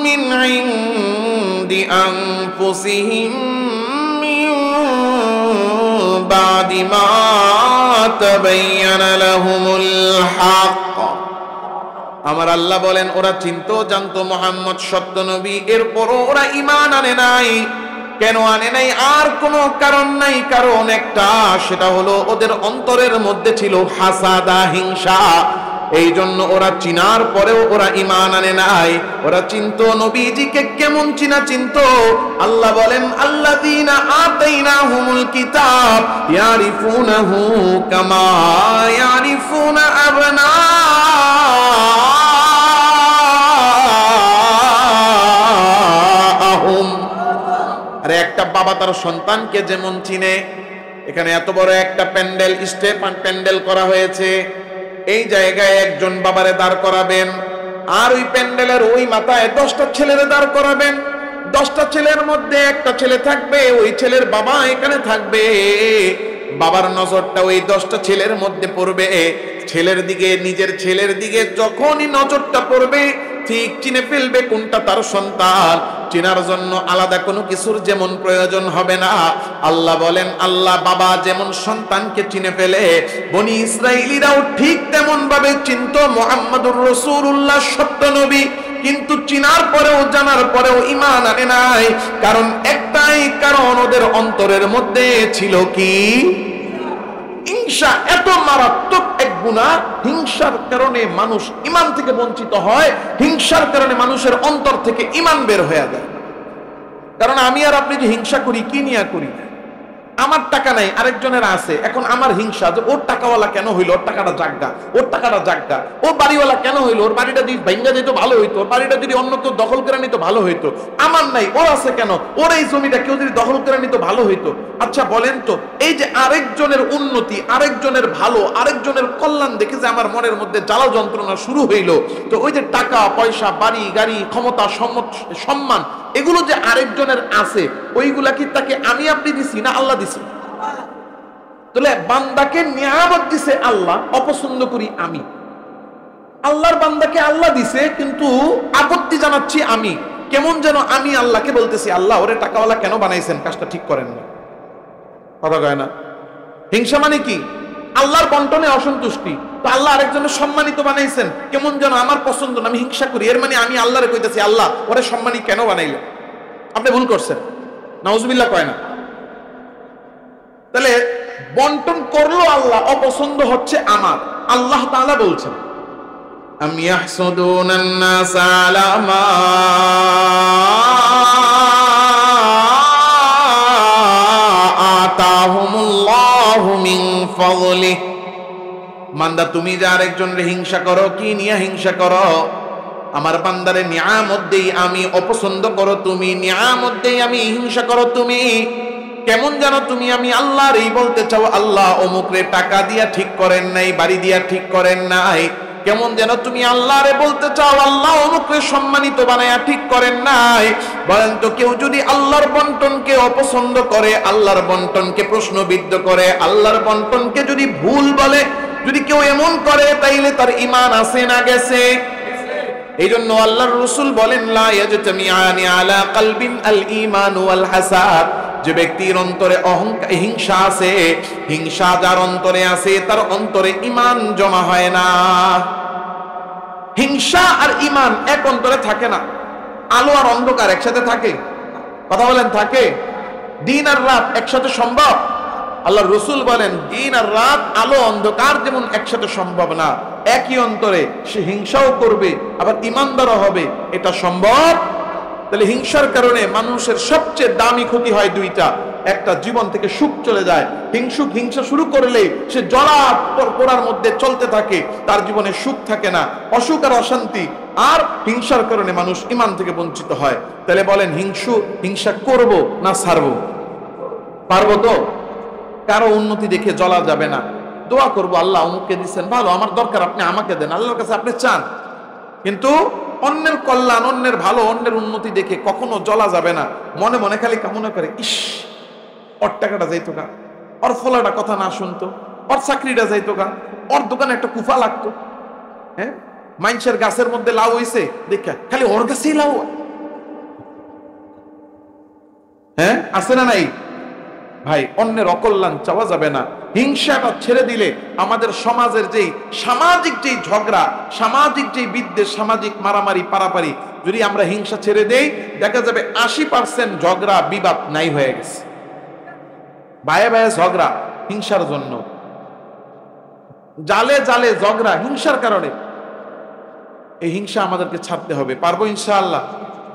مِّنْ عِنْدِ أَنفُسِهِمْ مِنْ بَعْدِ مَا تَبَيَّنَ لَهُمُ الْحَقُّ। আমার আল্লাহ বলেন ওরা চিনতো, জানতো মুহাম্মদ সত্য নবী, এরপরও ওরা ঈমান আনে নাই। কেন আনে নাই? আর কোনো কারণ নাই, কারণ একটা, সেটা হলো ওদের অন্তরের মধ্যে ছিল হাসাদা, হিংসা। এই জন্য ওরা চিনার পরেও ওরা ঈমান আনে নাই। ওরা চিনতো নবীজিকে, কেমন চিনতো? আল্লাহ বলেন আল্লাযীনা আতাইনাহুমুল কিতাব ইয়ারিফুনাহু কামা ইয়ারিফুনা আবনাআহুম। আরে একটা বাবা তার সন্তানকে যেমন চিনে, এখানে এত বড় একটা প্যান্ডেল, স্টেপ প্যান্ডেল করা হয়েছে, এই জায়গায় একজন বাবারে দাঁড় করাবেন, আর ওই প্যান্ডেলের ওই মাথায় 10টা ছেলেরে দাঁড় করাবেন। 10টা ছেলের মধ্যে একটা ছেলে থাকবে, ওই ছেলের বাবা এখানে থাকবে। বাবার নজরটা ওই 10টা ছেলের মধ্যে পড়বে। ছেলের দিকে, নিজের ছেলের দিকে যখনই নজরটা পড়বে, ঠিক চিনে ফেলবে কোনটা তার সন্তান। চেনার জন্য আলাদা কোনো কিছুর যেমন প্রয়োজন হবে না। আল্লাহ বলেন আল্লাহ বাবা যেমন সন্তানকে চিনে ফেলে, বনি ইসরাইলিরাও ঠিক তেমন ভাবে চিনতো মুহাম্মদুর রাসূলুল্লাহ সত্য নবী। কিন্তু চিনার পরেও জানার পরেও ঈমান আনে নাই। কারণ একটাই কারণ, ওদের অন্তরের মধ্যে ছিল কি? হিংসা। এত মারাত্মক এক গুনাহ, হিংসার কারণে মানুষ ঈমান থেকে বঞ্চিত হয়, হিংসার কারণে মানুষের অন্তর থেকে ঈমান বের হয়ে যায়। কারণ আমি আর আপনি যে হিংসা করি, কি নিয়ে করি? আমার টাকা নাই, আরেকজনের আছে, এখন আমার হিংসা যে ওর টাকাওয়ালা কেন হইলো, ওর টাকাটা জাগা, ওর টাকাটা জাগা, ও বাড়িওয়ালা কেন হইলো, ওর বাড়িটা যদি ভাঙ্গা যেত ভালো হইতো, ওর বাড়িটা যদি অন্য কেউ দখল করে নিত ভালো হইতো, আমার নাই, ওর আছে কেন, ওর এই জমিটা কেউ যদি দখল করে নিত ভালো হইতো। আচ্ছা বলেন তো, এই যে আরেকজনের উন্নতি, আরেকজনের ভালো, আরেকজনের কল্যাণ দেখে যে আমার মনের মধ্যে জ্বালা যন্ত্রণা শুরু হইলো, তো ওই যে টাকা পয়সা, বাড়ি গাড়ি, ক্ষমতা, সম্মান, এগুলো যে আরেকজনের আছে, ওইগুলা কি তাকে আমি আপনি দিছি না আল্লাহ দিছি? তাহলে বান্দাকে নিয়ামত দিছে আল্লাহ, অপছন্দ করি আমি। আল্লাহর বান্দাকে আল্লাহ দিছে, কিন্তু আপত্তি জানাচ্ছি আমি। কেমন যেন আমি আল্লাহকে বলতেছি, আল্লাহ ওরে টাকাওয়ালা কেন বানাইছেন, কাজটা ঠিক করেন না। কথা কয় না? হিংসা মানে কি? আল্লাহর বন্টনে অসন্তুষ্টি। তো আল্লাহ আরেকজনের সম্মানিত বানাইছেন, কেমন যেন আমার পছন্দ না, আমি হিংসা করি। এর মানে আমি আল্লাহরে কইতেছি, আল্লাহ ওরে সম্মানী কেন বানাইলেন? আপনি ভুল করছেন। নাউজুবিল্লাহ কয় না? তাহলে বন্টন করলো আল্লাহ, অপছন্দ হচ্ছে আমার। আল্লাহ তাআলা বলছেন, আম ইয়াহসুদুনান নাস আলা মা আতাহুমুল্লাহু মিন ফাদলিহি। বান্দা তুমি যে আরেকজনের হিংসা করো, কি নিয়ে হিংসা করো? আমার বান্দারে নিয়ামত দেই আমি, অপছন্দ করো তুমি, নিয়ামত দেই আমি, হিংসা করো তুমি। কেমন জানো তুমি আমি আল্লাহর এই বলতে চাও, আল্লাহ অমুকরে টাকা দিয়া ঠিক করেন নাই, বাড়ি দিয়া ঠিক করেন নাই। কেমন যেন তুমি আল্লাহরে বলতে চাও, আল্লাহ অমুকরে সম্মানিত বানায়া ঠিক করেন নাই। বলেন তো, কেউ যদি আল্লাহর বন্টনকে অপছন্দ করে, আল্লাহর বন্টনকে প্রশ্নবিদ্ধ করে, আল্লাহর বন্টনকে যদি ভুল বলে, যদি কেউ এমন করে, তাইলে তার ঈমান আছে না গেছে? এই জন্য আল্লাহর রাসূল বলেন, লা ইয়াজতামিআনি আলা কলবিন আল ঈমান ওয়াল হাসাদ। যে ব্যক্তির অন্তরে অহংকার, হিংসা আছে, হিংসা যার অন্তরে আছে, তার অন্তরে ঈমান জমা হয় না। হিংসা আর ঈমান এক অন্তরে থাকে না। আলো আর অন্ধকার একসাথে থাকে? কথা বলেন, থাকে? দিন আর রাত একসাথে সম্ভব? আল্লাহর রাসূল বলেন, দিন আর রাত, আলো অন্ধকার যেমন একসাথে সম্ভব না, একই অন্তরে সে হিংসাও করবে আবার ঈমানদারও হবে, এটা সম্ভব? তাহলে হিংসার কারণে মানুষের সবচেয়ে দামি ক্ষতি হয় দুইটা। একটা, জীবন থেকে সুখ চলে যায়। হিংসা শুরু করলে সে জ্বলা পোড়ার মধ্যে চলতে থাকে, তার জীবনে সুখ থাকে না, অসুখ আর অশান্তি। আর হিংসার কারণে মানুষ ঈমান থেকে বঞ্চিত হয়। তাহলে বলেন, হিংসা করব না ছাড়বো? পারবো তো? কারো উন্নতি দেখে জ্বলা যাবে না। দোয়া করবো, আল্লাহ অমুককে দিচ্ছেন ভালো, আমার দরকার, আপনি আমাকে দেন। আল্লাহর কাছে আপনি চান, কিন্তু অন্যের কল্যাণ, অন্যের ভালো, অন্যের উন্নতি দেখে কখনো জ্বলা যাবে না। মনে মনে খালি কামনা করে, ইস ওর টাকাটা যাইতো গা, ওর ফলাটা কথা না শুনতো, ওর চাকরিটা যাইতো গা, ওর দোকানে একটা কুফা লাগতো। হ্যাঁ, মাইনসের গাছের মধ্যে লাউ হইছে দেখা খালি ওর গাছেই লাউ। হ্যাঁ, আছে না নাই? ভাই, অন্যের অকল্যাণ চাওয়া যাবে না। হিংসাটা ছেড়ে দিলে আমাদের সমাজের যেই সামাজিক যেই ঝগড়া, সামাজিক যেই বিদ্বেষ, সামাজিক মারামারি পারাপারি, যদি আমরা হিংসা ছেড়ে দেই, দেখা যাবে 80% ঝগড়া বিবাদ নাই হয়ে গেছে। ভাইয়ে ভাইয়ে ঝগড়া হিংসার জন্য, জালে জালে ঝগড়া হিংসার কারণে। এই হিংসা আমাদেরকে ছাড়তে হবে। পারবো ইনশাআল্লাহ?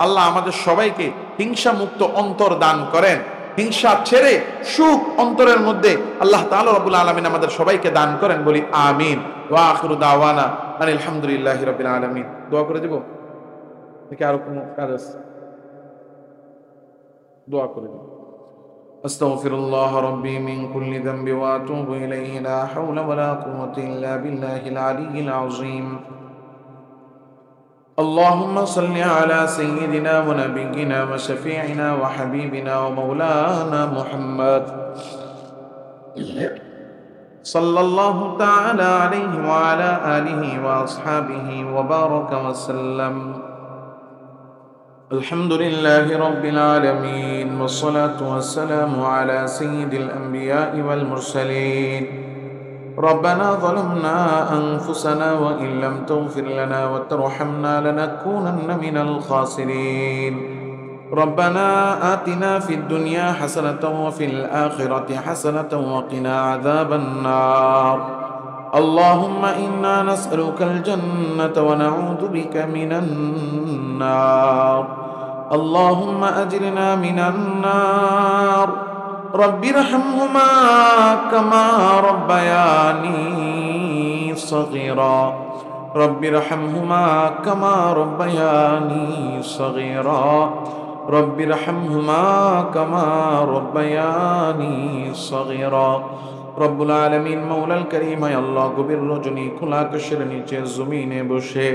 আল্লাহ আমাদের সবাইকে হিংসা মুক্ত অন্তর দান করেন। হিংসা ছেড়ে সুখ অন্তরের মধ্যে আল্লাহ তাআলা রাব্বুল আলামিন আমাদের সবাইকে দান করেন, বলি আমিন। ওয়া আখিরু দাওয়ানা আলহামদুলিল্লাহি রাব্বিল আলামিন। দোয়া করে দেব নাকি আরো কোনো কাজ আছে? দোয়া করে দেব। আস্তাগফিরুল্লাহ রাব্বি মিন কুল্লি যামবি ওয়া আতুবু ইলাইহি, লা হাওলা ওয়া লা কুওয়াতা ইল্লা বিল্লাহিল আলিয়্যিল আযীম। اللهم صل على سيدنا ونبينا وشفيعنا وحبيبنا ومولانا محمد صلى الله تعالى عليه وعلى آله وأصحابه وبارك وسلم. الحمد لله رب العالمين، والصلاة والسلام على سيد الأنبياء والمرسلين ربنا ظلمنا أنفسنا وإن لم تغفر لنا وترحمنا لنكونن من الخاسرين ربنا آتنا في الدنيا حسنة وفي الآخرة حسنة وقنا عذاب النار اللهم إنا نسألك الجنة ونعوذ بك من النار اللهم أجرنا من النار رب ارحمهما كما ربياني صغيرا رب ارحمهما كما ربياني صغيرا رب ارحمهما كما ربياني صغيرا রব্বুল আলামিন মাওলাল কারীম আয় আল্লাহ গভীর রজনী খোলা আকাশের নিচে জমিনে বসে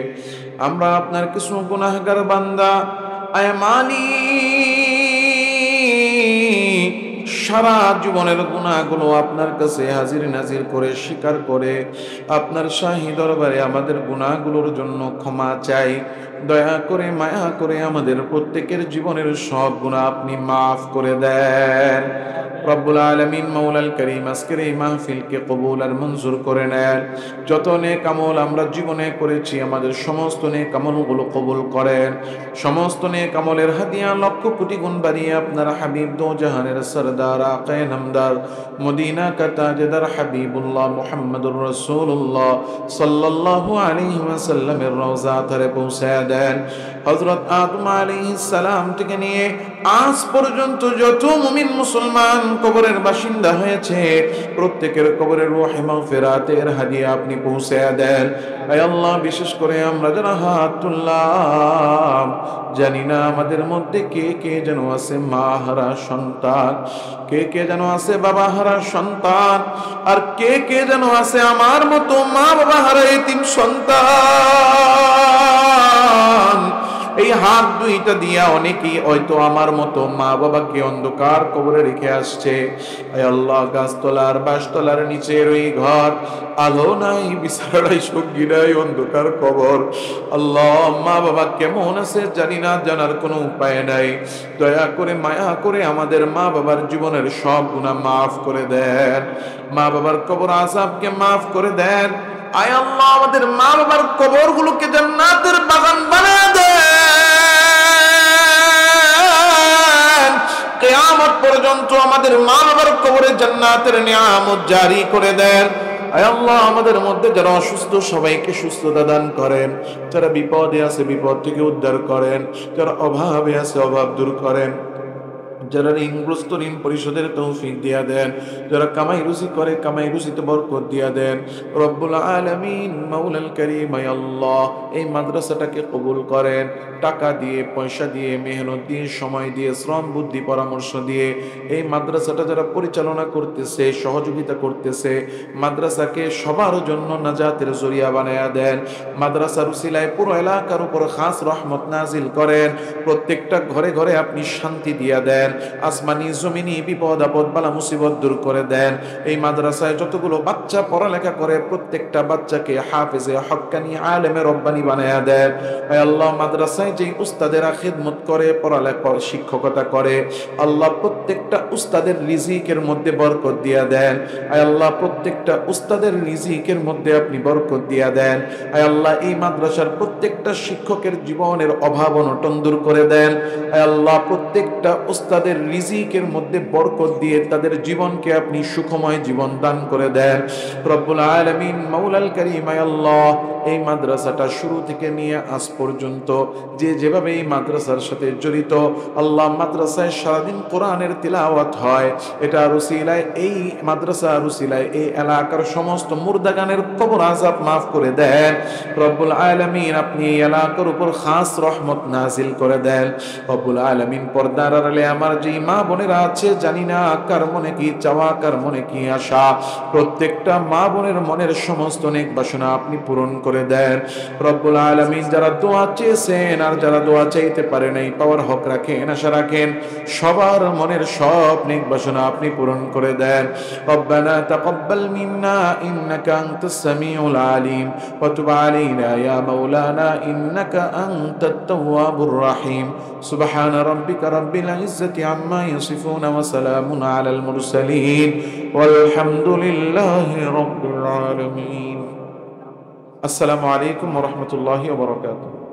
আমরা আপনার কিছু গুনাহগার বান্দা আয় মালিক সারা জীবনের গুনাহগুলো আপনার কাছে হাজির নাজির করে স্বীকার করে আপনার শাহী দরবারে আমাদের গুনাহগুলোর জন্য ক্ষমা চাই দয়া করে মায়া করে আমাদের প্রত্যেকের জীবনের সব গুনাহ আপনি মাফ করে দেন রব্বুল আলামিন মাওলাল কারীম আজকের এই মাহফিলকে কবুল আর মঞ্জুর করে নেন যত নেক আমল আমরা জীবনে করেছি আমাদের সমস্ত নেক আমলগুলো কবুল করেন সমস্ত নেক আমলের হাদিয়া লক্ষ কোটি গুণ বাড়িয়ে আপনার হাবিব দো জাহানের সরদার আকায়ে নামদার মদিনা কা তাজদার হাবিবুল্লাহ মুহাম্মদুর রাসূলুল্লাহ সাল্লাল্লাহু আলাইহি ওয়াসাল্লামের রওজা ধরে পৌঁছায় দেন হযরত আদম আলাইহিস সালাম থেকে নিয়ে আজ পর্যন্ত যত মুমিন মুসলমান কবরের বাসিন্দা হয়েছে প্রত্যেকের কবরের রূহে মাগফিরাতের হাদিয়া আপনি পৌঁছায়া দেন আয় আল্লাহ বিশেষ করে আমরা যারা হাত তুললাম জানি না আমাদের মধ্যে কে কে যেন আছে মা হারা সন্তান কে কে যেন আছে বাবা হারা সন্তান আর কে কে যেন আছে আমার মতো মা বাবা হারা এতিম সন্তান এই হাত দুইটা দিয়া অনেকেই হয়তো আমার মতো মা বাবাকে অন্ধকার কবরে রেখে আসছে আয় আল্লাহ গাছতলার বাসতলার নিচের ওই ঘর আলো নাই বিছানায় সঙ্গী নাই অন্ধকার কবর আল্লাহ মা বাবা কেমন আছে জানি না জানার কোনো উপায় নাই দয়া করে মায়া করে আমাদের মা বাবার জীবনের সব গুনাহ মাফ করে দেন মা বাবার কবর আযাবকে মাফ করে দেন আয় আল্লাহ আমাদের মা বাবার কবরগুলোকে জান্নাতের বাগান বানায় দেন কিয়ামত পর্যন্ত আমাদের মা বাবার কবরে জান্নাতের নিয়ামত জারি করে দেন আয় আল্লাহ আমাদের মধ্যে যারা অসুস্থ সবাইকে সুস্থতা দান করেন যারা বিপদে আছে বিপদ থেকে উদ্ধার করেন যারা অভাবে আছে অভাব দূর করেন যারা ঋণগ্রস্ত ঋণ পরিশোধের তৌফিক দিয়া দেন যারা কামাই রুজি করে কামাই রুজিতে বরকত দিয়া দেন রব্বুল আলামিন মাওলাল কারীম আয় আল্লাহ এই মাদ্রাসাটাকে কবুল করেন টাকা দিয়ে পয়সা দিয়ে মেহনত দিয়ে সময় দিয়ে শ্রম বুদ্ধি পরামর্শ দিয়ে এই মাদ্রাসাটা যারা পরিচালনা করতেছে সহযোগিতা করতেছে মাদ্রাসাকে সবার জন্য নাজাতের জরিয়া বানায়া দেন মাদ্রাসার উসিলায় পুরো এলাকার উপর খাস রহমত নাজিল করেন প্রত্যেকটা ঘরে ঘরে আপনি শান্তি দিয়া দেন আসমানি জমিনি বিপদ আপদ বালা মুসিবত দূর করে দেন এই মাদ্রাসায় যতগুলো বাচ্চা পড়ালেখা করে প্রত্যেকটা বাচ্চাকে হাফেজে হক্কানি আলেমে রব্বানি বানায়া দেন আয় আল্লাহ মাদ্রাসায় যে উস্তাদেরা খিদমত করে পড়ালেখা শিক্ষকতা করে আল্লাহ প্রত্যেকটা উস্তাদের রিজিকের মধ্যে বরকত দিয়া দেন আয় আল্লাহ প্রত্যেকটা উস্তাদের রিজিকের মধ্যে আপনি বরকত দিয়া দেন আয় আল্লাহ এই মাদ্রাসার প্রত্যেকটা শিক্ষকের জীবনের অভাব অনটন দূর করে দেন আয় আল্লাহ প্রত্যেকটা উস্তাদের রিজিকের মধ্যে বরকত দিয়ে তাদের জীবনকে আপনি সুখময় জীবন দান করে দেন রব্বুল আলামিন মাওলাল কারীম আয় আল্লাহ এই মাদ্রাসাটা শুরু থেকে নিয়ে আজ পর্যন্ত যে যেভাবে এই মাদ্রাসার সাথে জড়িত আল্লাহ মাদ্রাসায় সারাদিন কোরআনের তিলাওয়াত হয় এটা রুসিলায় এই মাদ্রাসা রুসিলায় এই এলাকার সমস্ত মুর্দাগানের কবর আযাব মাফ করে দেন রব্বুল আলামিন আপনি এই এলাকার উপর খাস রহমত নাজিল করে দেন রব্বুল আলামিন পর্দার আড়ালে আমার যে মা বোনেরা আছে জানি না কার মনে কি চাওয়া কার মনে কি আশা প্রত্যেকটা মা বোনের মনের সমস্ত নেক বাসনা আপনি পূরণ করে দেন রব্বুল আলামিন যারা দোয়া চেয়েছেন আর যারা দোয়া চাইতে পারে নাই পাওয়ার হক রাখেন আশা রাখেন সবার মনের সব নেক বাসনা আপনি পূরণ করে দেন রব্বানা তাকাব্বাল মিন্না ইন্নাকা আনতাস সামিউল আলিম ওয়া তুব আলাইনা ইয়া মাওলানা ইন্নাকা আনতাত তাওয়াবুর রহিম সুবহান রাব্বিকা রাব্বিল ইজ্জাতি عما يصفون وسلام على المرسلين والحمد لله رب العالمين. السلام عليكم ورحمة الله وبركاته.